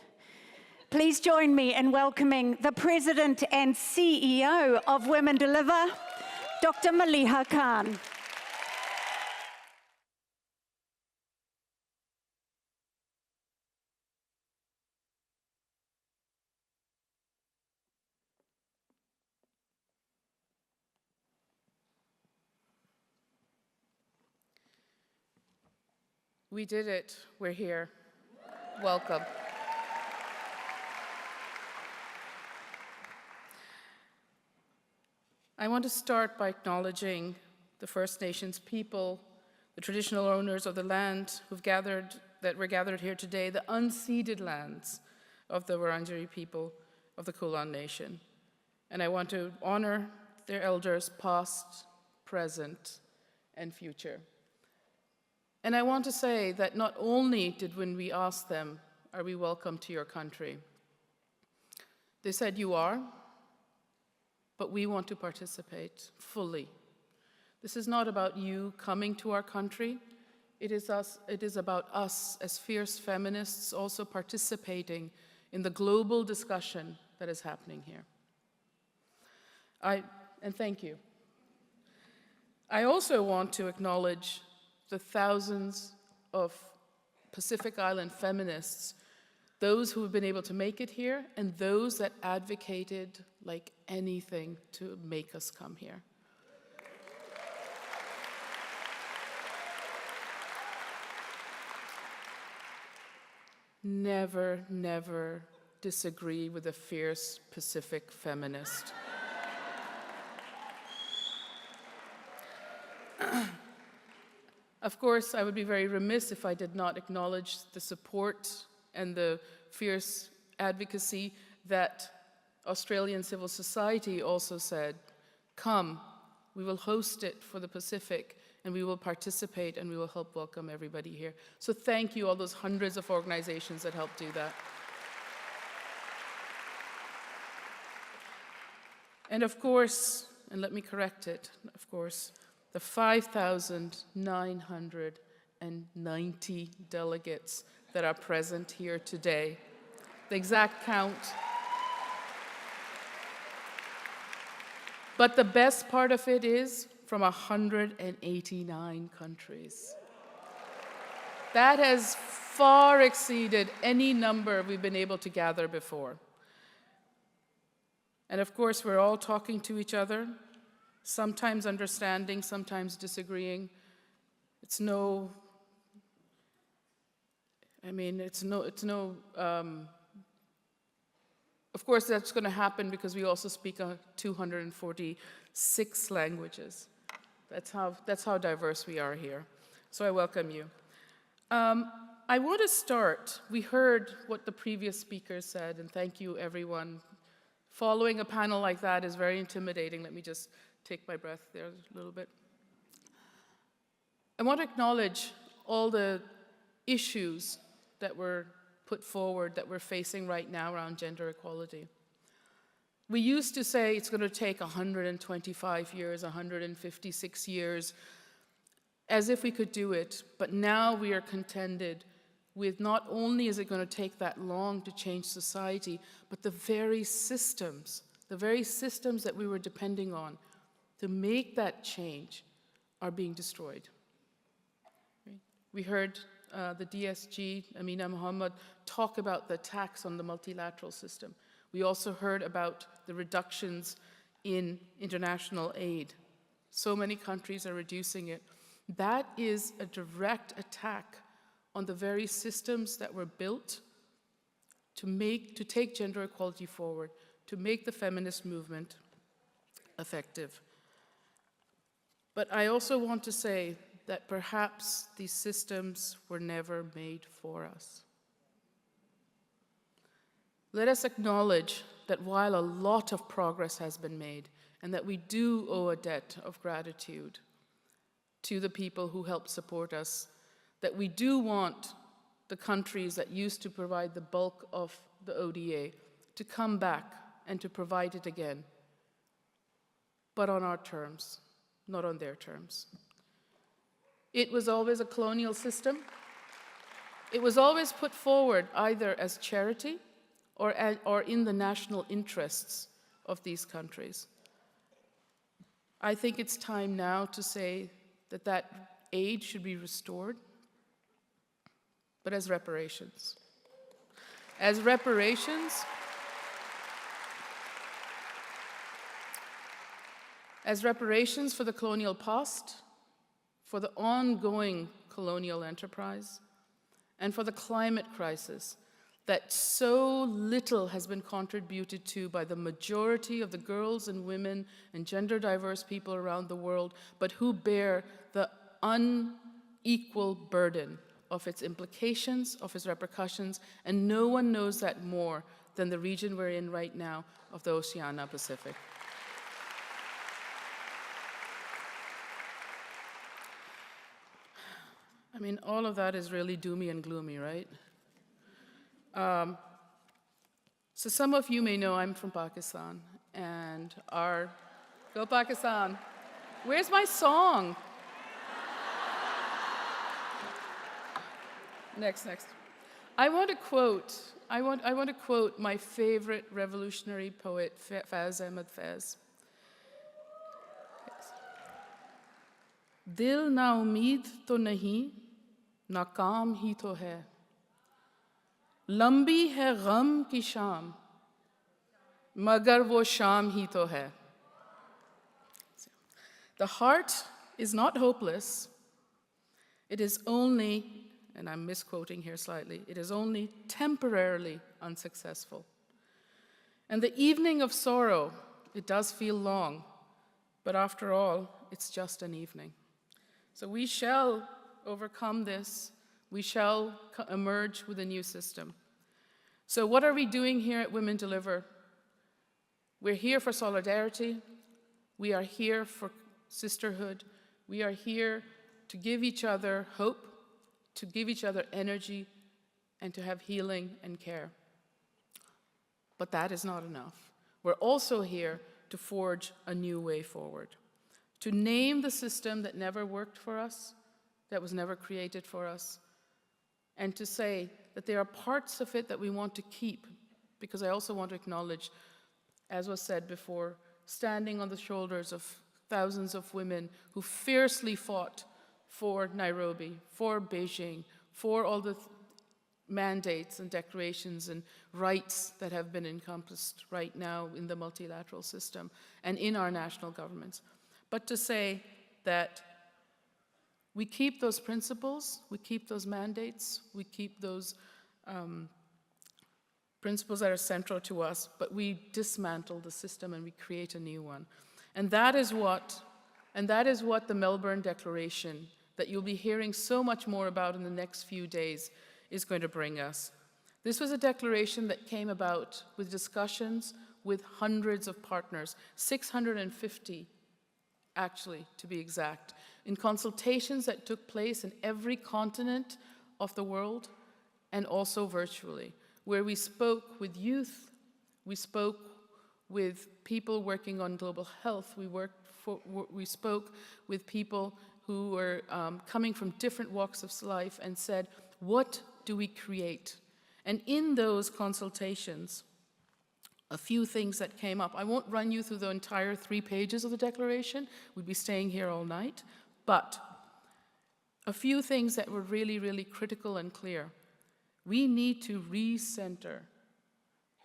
Please join me in welcoming the President and CEO of Women Deliver, Dr. Maliha Khan. We did it. We're here. Welcome. I want to start by acknowledging the First Nations people, the traditional owners of the land that were gathered here today, the unceded lands of the Wurundjeri people of the Kulin Nation. And I want to honor their elders past, present, and future. And I want to say that not only did when we asked them, are we welcome to your country? They said, you are, but we want to participate fully. This is not about you coming to our country. It is about us as fierce feminists also participating in the global discussion that is happening here. And thank you. I also want to acknowledge the thousands of Pacific Island feminists, those who have been able to make it here, and those that advocated like anything to make us come here. Never, never disagree with a fierce Pacific feminist. Of course, I would be very remiss if I did not acknowledge the support and the fierce advocacy that Australian civil society also said, come, we will host it for the Pacific, and we will participate, and we will help welcome everybody here. So thank you, all those hundreds of organizations that helped do that. And of course, and let me correct it, of course, the 5,990 delegates that are present here today. The exact count. But the best part of it is from 189 countries. That has far exceeded any number we've been able to gather before. And of course, we're all talking to each other, sometimes understanding, sometimes disagreeing. Of course that's going to happen because we also speak 246 languages. That's how diverse we are here. So I welcome you. I want to start, we heard what the previous speakers said, and thank you everyone. Following a panel like that is very intimidating. Let me just take my breath there a little bit. I want to acknowledge all the issues that were put forward that we're facing right now around gender equality. We used to say it's going to take 125 years, 156 years, as if we could do it, but now we are contended with not only is it going to take that long to change society, but the very systems that we were depending on to make that change are being destroyed. We heard the DSG, Amina Mohammed, talk about the attacks on the multilateral system. We also heard about the reductions in international aid. So many countries are reducing it. That is a direct attack on the very systems that were built to take gender equality forward, to make the feminist movement effective. But I also want to say that perhaps these systems were never made for us. Let us acknowledge that while a lot of progress has been made, and that we do owe a debt of gratitude to the people who helped support us, that we do want the countries that used to provide the bulk of the ODA to come back and to provide it again, but on our terms, not on their terms. It was always a colonial system. It was always put forward either as charity or in the national interests of these countries. I think it's time now to say that that aid should be restored, but as reparations. As reparations for the colonial past, for the ongoing colonial enterprise, and for the climate crisis that so little has been contributed to by the majority of the girls and women and gender diverse people around the world, but who bear the unequal burden of its implications, of its repercussions, and no one knows that more than the region we're in right now of the Oceania Pacific. I mean, all of that is really doomy and gloomy, right? So some of you may know I'm from Pakistan, and go Pakistan. Where's my song? I want to quote my favorite revolutionary poet, Faiz Ahmed Faiz. Dil na umeed to nahi, नाकाम ही तो है लंबी है गम की शाम मगर वो शाम ही तो है. The heart is not hopeless. It is only, and I'm misquoting here slightly, it is only temporarily unsuccessful. And the evening of sorrow, it does feel long, but after all, it's just an evening. So we shall overcome this. We shall emerge with a new system. So what are we doing here at Women Deliver? We're here for solidarity. We are here for sisterhood. We are here to give each other hope, to give each other energy, and to have healing and care. But that is not enough. We're also here to forge a new way forward, to name the system that never worked for us, that was never created for us, and to say that there are parts of it that we want to keep, because I also want to acknowledge, as was said before, standing on the shoulders of thousands of women who fiercely fought for Nairobi, for Beijing, for all the mandates and declarations and rights that have been encompassed right now in the multilateral system and in our national governments. But to say that we keep those principles, we keep those mandates, we keep those principles that are central to us, but we dismantle the system and we create a new one. And that is what the Melbourne Declaration, that you'll be hearing so much more about in the next few days, is going to bring us. This was a declaration that came about with discussions with hundreds of partners, 650 actually, to be exact, in consultations that took place in every continent of the world and also virtually, where we spoke with youth, we spoke with people working on global health, we spoke with people who were coming from different walks of life and said, what do we create? And in those consultations, a few things that came up. I won't run you through the entire 3 pages of the declaration. We'd be staying here all night. But a few things that were really, really critical and clear. We need to recenter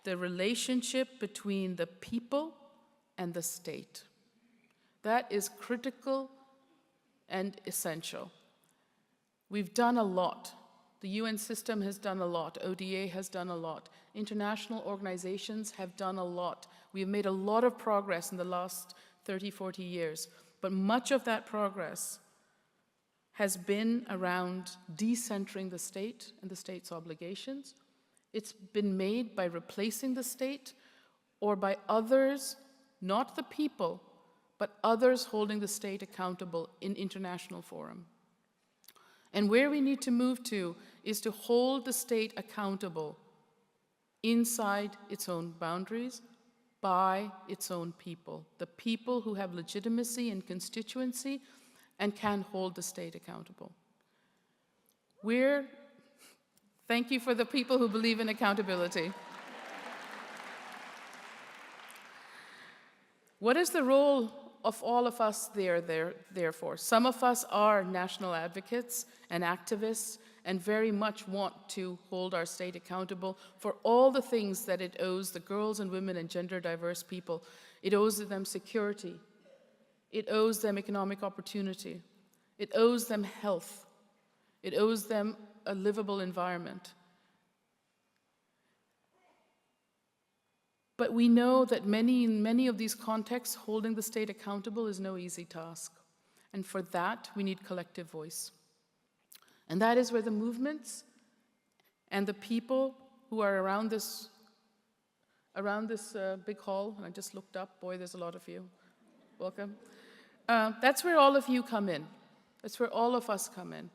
the relationship between the people and the state. That is critical and essential. We've done a lot. The UN system has done a lot. ODA has done a lot. International organizations have done a lot. We've made a lot of progress in the last 30, 40 years. But much of that progress has been around decentering the state and the state's obligations. It's been made by replacing the state or by others, not the people, but others holding the state accountable in international forum. And where we need to move to is to hold the state accountable inside its own boundaries by its own people, the people who have legitimacy and constituency and can hold the state accountable. Thank you for the people who believe in accountability. What is the role of all of us therefore? Some of us are national advocates and activists and very much want to hold our state accountable for all the things that it owes the girls and women and gender diverse people. It owes them security. It owes them economic opportunity. It owes them health. It owes them a livable environment. But we know that in many of these contexts, holding the state accountable is no easy task. And for that, we need collective voice. And that is where the movements and the people who are around this big hall, and I just looked up, boy, there's a lot of you. Welcome. That's where all of you come in. That's where all of us come in.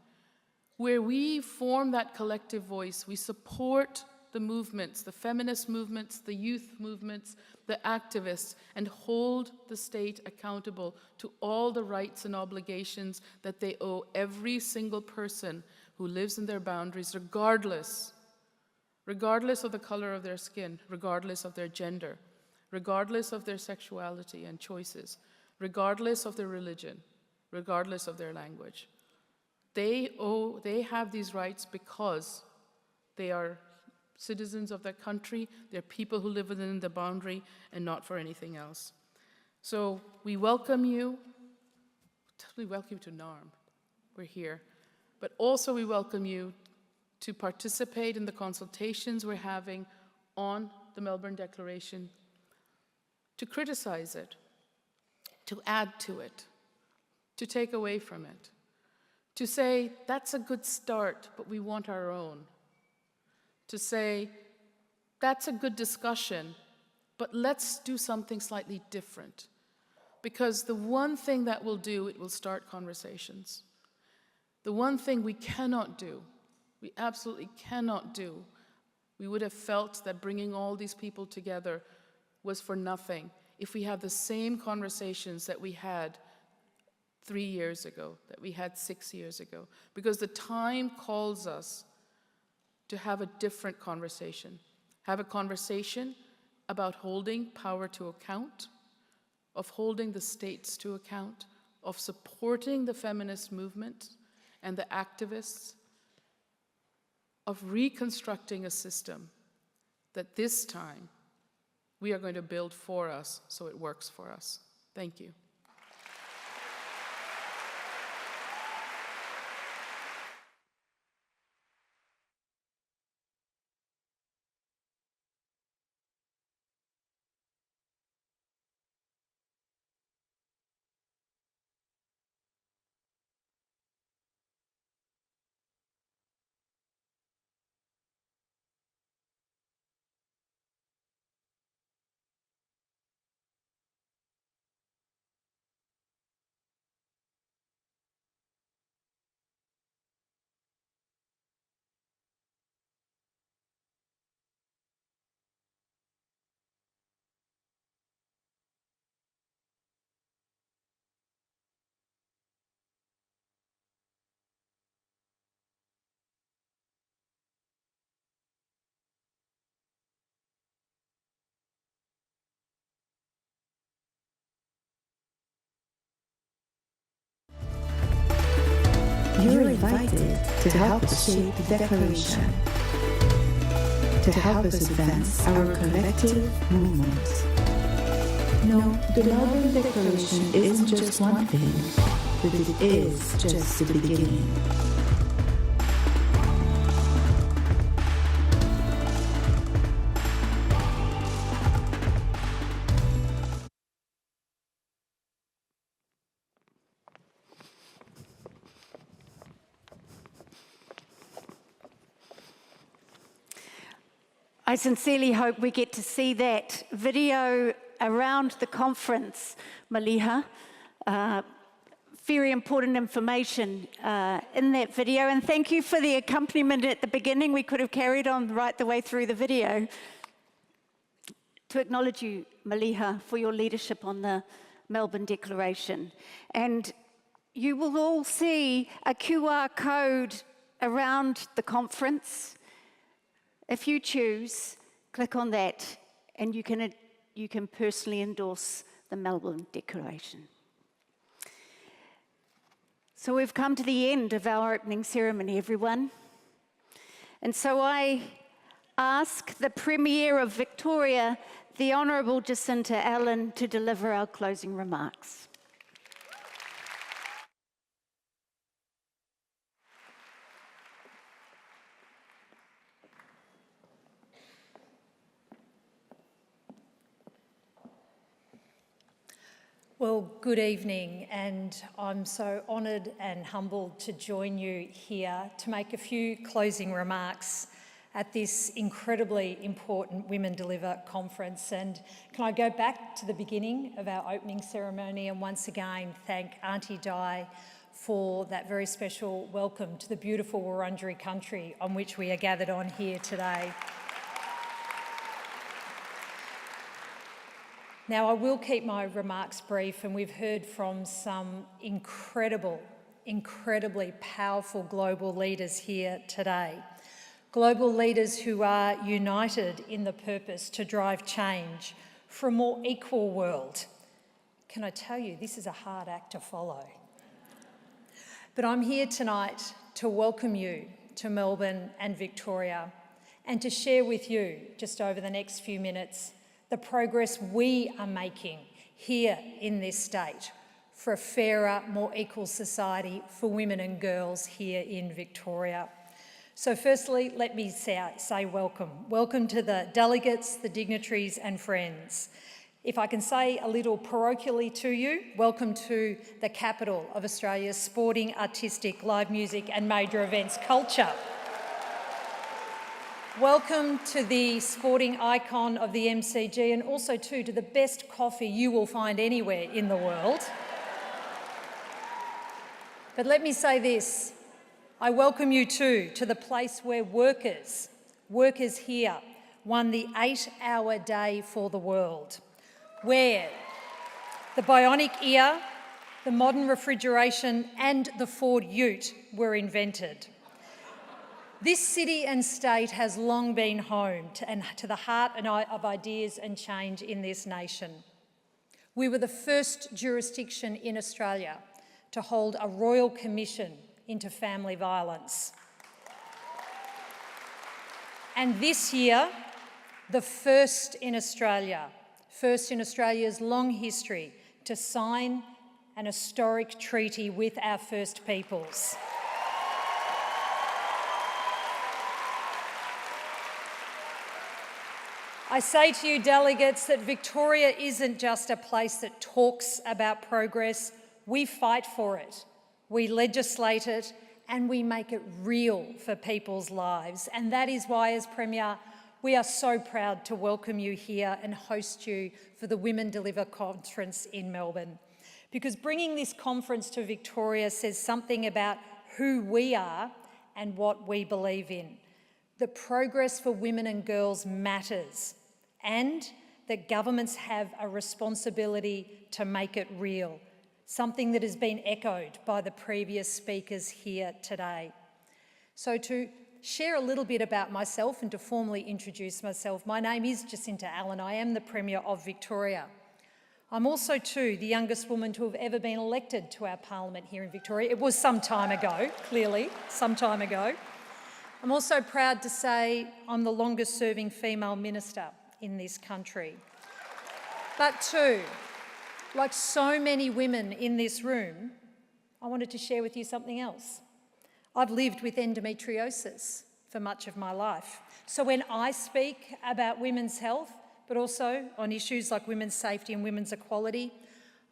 Where we form that collective voice, we support the movements, the feminist movements, the youth movements, the activists, and hold the state accountable to all the rights and obligations that they owe every single person who lives in their boundaries, regardless regardless of the color of their skin, regardless of their gender, regardless of their sexuality and choices, regardless of their religion, regardless of their language. They have these rights because they are citizens of that country, they're people who live within the boundary and not for anything else. So we welcome you. We welcome you to NARM. We're here. But also we welcome you to participate in the consultations we're having on the Melbourne Declaration, to criticize it, to add to it, to take away from it, to say, that's a good start, but we want our own. To say, that's a good discussion, but let's do something slightly different. Because the one thing that will do, it will start conversations. The one thing we cannot do, we absolutely cannot do, we would have felt that bringing all these people together was for nothing if we had the same conversations that we had 3 years ago, that we had 6 years ago. Because the time calls us to have a different conversation. Have a conversation about holding power to account, of holding the states to account, of supporting the feminist movement and the activists, of reconstructing a system that this time we are going to build for us so it works for us. Thank you. You're invited to help us shape the Declaration, to help us advance our collective movement. No, the Melbourne Declaration isn't just one thing, but it is just the beginning. I sincerely hope we get to see that video around the conference, Maliha. Very important information in that video, and thank you for the accompaniment at the beginning. We could have carried on right the way through the video. To acknowledge you, Maliha, for your leadership on the Melbourne Declaration. And you will all see a QR code around the conference. If you choose, click on that and you can personally endorse the Melbourne Declaration. So we've come to the end of our opening ceremony, everyone. And so I ask the Premier of Victoria, the Honourable Jacinta Allen, to deliver our closing remarks. Well, good evening, and I'm so honoured and humbled to join you here to make a few closing remarks at this incredibly important Women Deliver conference. And can I go back to the beginning of our opening ceremony and once again thank Auntie Di for that very special welcome to the beautiful Wurundjeri country on which we are gathered on here today. Now, I will keep my remarks brief, and we've heard from some incredibly powerful global leaders here today. global leaders who are united in the purpose to drive change for a more equal world. Can I tell you, this is a hard act to follow. But I'm here tonight to welcome you to Melbourne and Victoria and to share with you, just over the next few minutes, the progress we are making here in this state for a fairer, more equal society for women and girls here in Victoria. So firstly, let me say welcome. Welcome to the delegates, the dignitaries and friends. If I can say a little parochially to you, welcome to the capital of Australia's sporting, artistic, live music and major events culture. Welcome to the sporting icon of the MCG and also too to the best coffee you will find anywhere in the world. But let me say this, I welcome you too to the place where workers here won the 8-hour day for the world, where the bionic ear, the modern refrigeration and the Ford Ute were invented. This city and state has long been home to the heart of ideas and change in this nation. We were the first jurisdiction in Australia to hold a royal commission into family violence. And this year, the first in Australia's long history to sign an historic treaty with our First Peoples. I say to you, delegates, that Victoria isn't just a place that talks about progress. We fight for it. We legislate it and we make it real for people's lives. And that is why, as Premier, we are so proud to welcome you here and host you for the Women Deliver Conference in Melbourne. Because bringing this conference to Victoria says something about who we are and what we believe in. That progress for women and girls matters and that governments have a responsibility to make it real. Something that has been echoed by the previous speakers here today. So to share a little bit about myself and to formally introduce myself, my name is Jacinta Allen. I am the Premier of Victoria. I'm also too the youngest woman to have ever been elected to our Parliament here in Victoria. It was some time ago, clearly, some time ago. I'm also proud to say I'm the longest serving female minister in this country. But too, like so many women in this room, I wanted to share with you something else. I've lived with endometriosis for much of my life. So when I speak about women's health, but also on issues like women's safety and women's equality,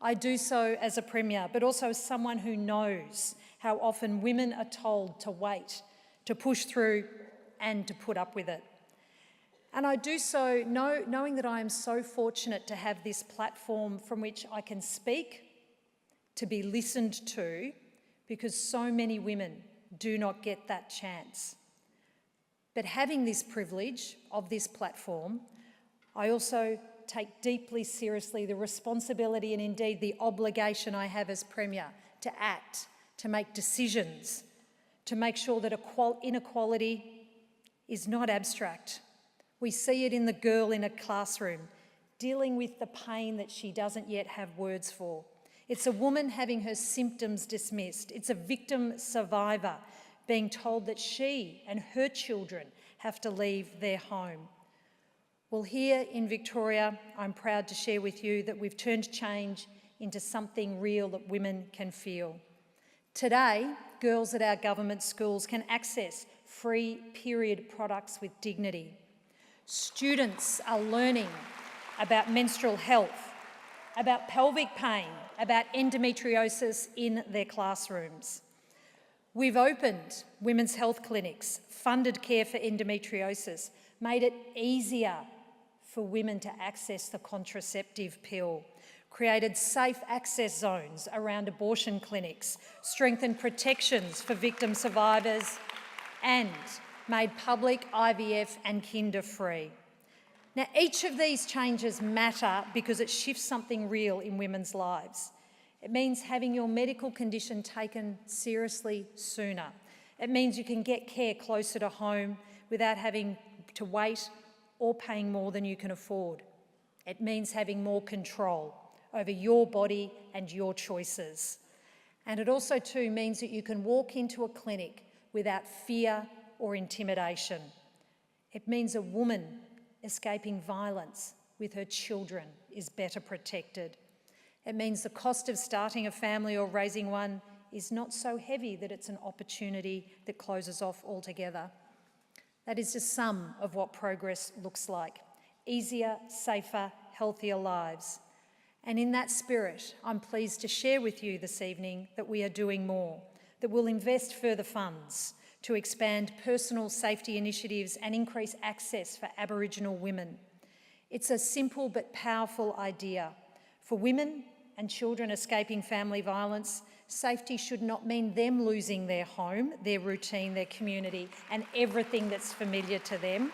I do so as a Premier, but also as someone who knows how often women are told to wait, to push through and to put up with it. And I do so knowing that I am so fortunate to have this platform from which I can speak, to be listened to, because so many women do not get that chance. But having this privilege of this platform, I also take deeply seriously the responsibility and indeed the obligation I have as Premier to act, to make decisions, to make sure that inequality is not abstract. We see it in the girl in a classroom, dealing with the pain that she doesn't yet have words for. It's a woman having her symptoms dismissed. It's a victim survivor being told that she and her children have to leave their home. Well, here in Victoria, I'm proud to share with you that we've turned change into something real that women can feel. Today, girls at our government schools can access free period products with dignity. Students are learning about menstrual health, about pelvic pain, about endometriosis in their classrooms. We've opened women's health clinics, funded care for endometriosis, made it easier for women to access the contraceptive pill, created safe access zones around abortion clinics, strengthened protections for victim survivors, and made public IVF and kinder free. Now, each of these changes matter because it shifts something real in women's lives. It means having your medical condition taken seriously sooner. It means you can get care closer to home without having to wait or paying more than you can afford. It means having more control over your body and your choices. And it also too means that you can walk into a clinic without fear or intimidation. It means a woman escaping violence with her children is better protected. It means the cost of starting a family or raising one is not so heavy that it's an opportunity that closes off altogether. That is just some of what progress looks like. Easier, safer, healthier lives. And in that spirit, I'm pleased to share with you this evening that we are doing more, that we'll invest further funds to expand personal safety initiatives and increase access for Aboriginal women. It's a simple but powerful idea. For women and children escaping family violence, safety should not mean them losing their home, their routine, their community, and everything that's familiar to them.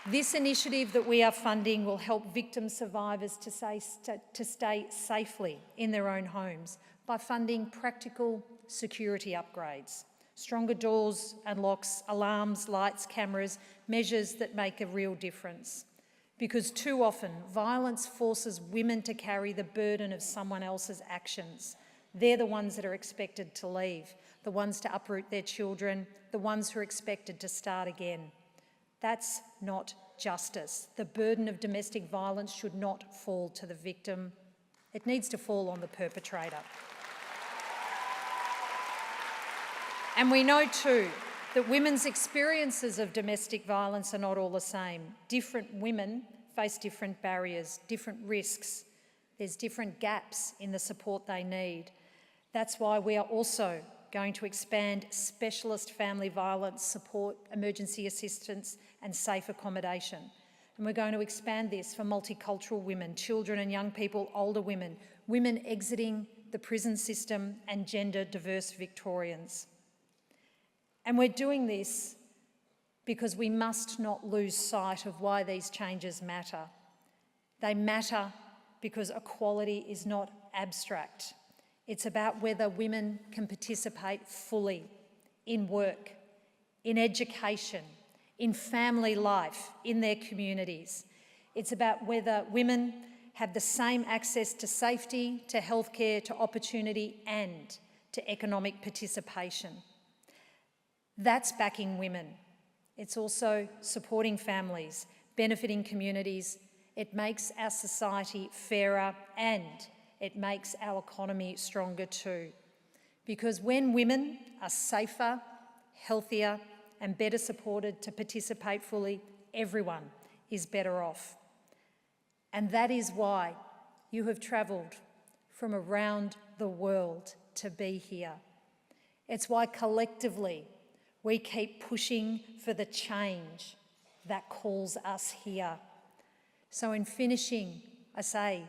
This initiative that we are funding will help victim survivors to stay safely in their own homes by funding practical security upgrades, stronger doors and locks, alarms, lights, cameras, measures that make a real difference. Because too often, violence forces women to carry the burden of someone else's actions. They're the ones that are expected to leave, the ones to uproot their children, the ones who are expected to start again. That's not justice. The burden of domestic violence should not fall to the victim. It needs to fall on the perpetrator. And we know too that women's experiences of domestic violence are not all the same. Different women face different barriers, different risks. There's different gaps in the support they need. That's why we are also going to expand specialist family violence support, emergency assistance and safe accommodation. And we're going to expand this for multicultural women, children and young people, older women, women exiting the prison system and gender diverse Victorians. And we're doing this because we must not lose sight of why these changes matter. They matter because equality is not abstract. It's about whether women can participate fully in work, in education, in family life, in their communities. It's about whether women have the same access to safety, to healthcare, to opportunity and to economic participation. That's backing women. It's also supporting families, benefiting communities. It makes our society fairer and it makes our economy stronger too. Because when women are safer, healthier and better supported to participate fully, everyone is better off. And that is why you have travelled from around the world to be here. It's why collectively we keep pushing for the change that calls us here. So in finishing, I say,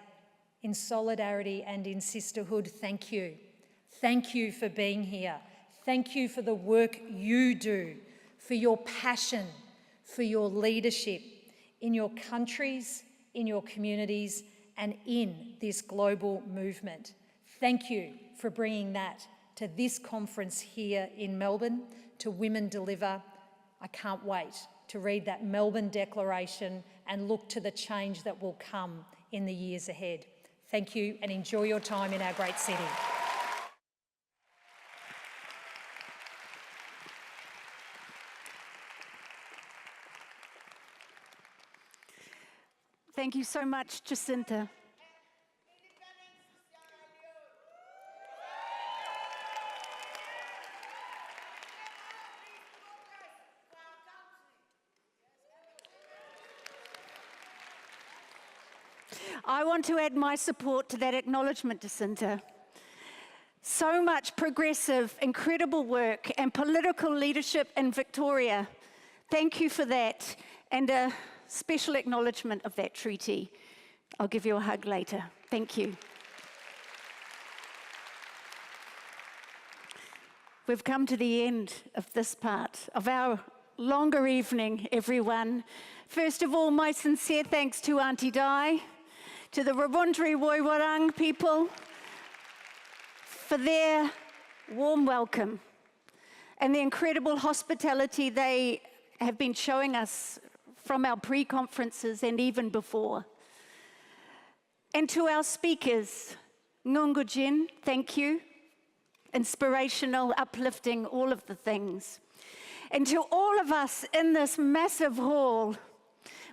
in solidarity and in sisterhood, thank you. Thank you for being here. Thank you for the work you do, for your passion, for your leadership in your countries, in your communities, and in this global movement. Thank you for bringing that to this conference here in Melbourne, to Women Deliver. I can't wait to read that Melbourne Declaration and look to the change that will come in the years ahead. Thank you and enjoy your time in our great city. Thank you so much, Jacinta. I want to add my support to that acknowledgement, Jacinta. So much progressive, incredible work and political leadership in Victoria. Thank you for that, and a special acknowledgement of that treaty. I'll give you a hug later. Thank you. We've come to the end of this part of our longer evening, everyone. First of all, my sincere thanks to Auntie Di, to the Wurundjeri Woiwurrung people for their warm welcome. and the incredible hospitality they have been showing us from our pre-conferences and even before. And to our speakers, Ngungu Jen, thank you. Inspirational, uplifting, all of the things. And to all of us in this massive hall,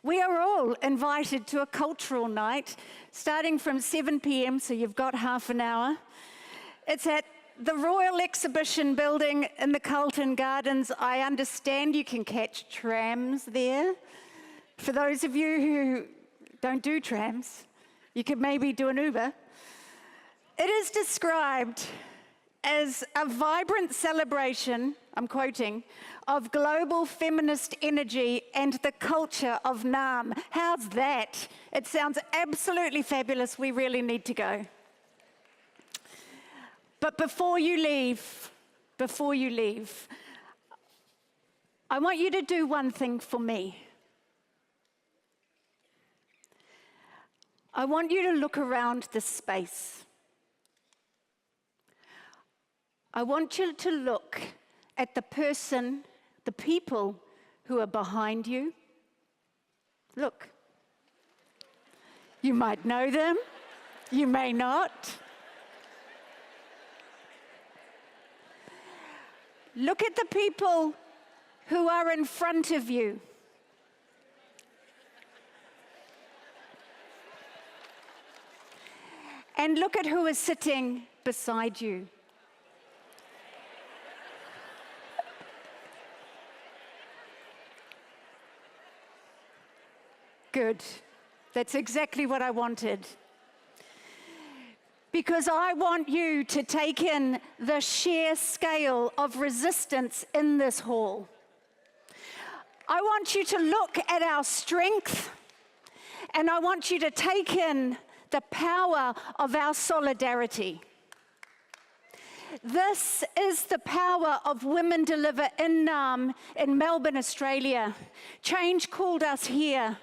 we are all invited to a cultural night starting from 7 p.m, so you've got half an hour. It's at the Royal Exhibition Building in the Carlton Gardens. I understand you can catch trams there. For those of you who don't do trams, you could maybe do an Uber. It is described as a vibrant celebration, I'm quoting, of global feminist energy and the culture of Nam. How's that? It sounds absolutely fabulous. We really need to go. But before you leave, I want you to do one thing for me. I want you to look around this space. I want you to look at the person, the people who are behind you. Look. You might know them, you may not. Look at the people who are in front of you. And look at who is sitting beside you. Good. That's exactly what I wanted. Because I want you to take in the sheer scale of resistance in this hall. I want you to look at our strength, and I want you to take in the power of our solidarity. This is the power of Women Deliver in Nam in Melbourne, Australia. Change called us here,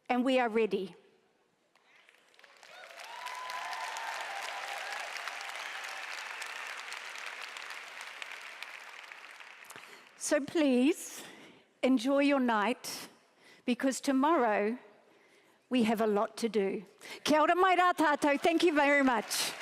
and we are ready. So please, enjoy your night, because tomorrow we have a lot to do. Kia ora mai rā tātou. Thank you very much.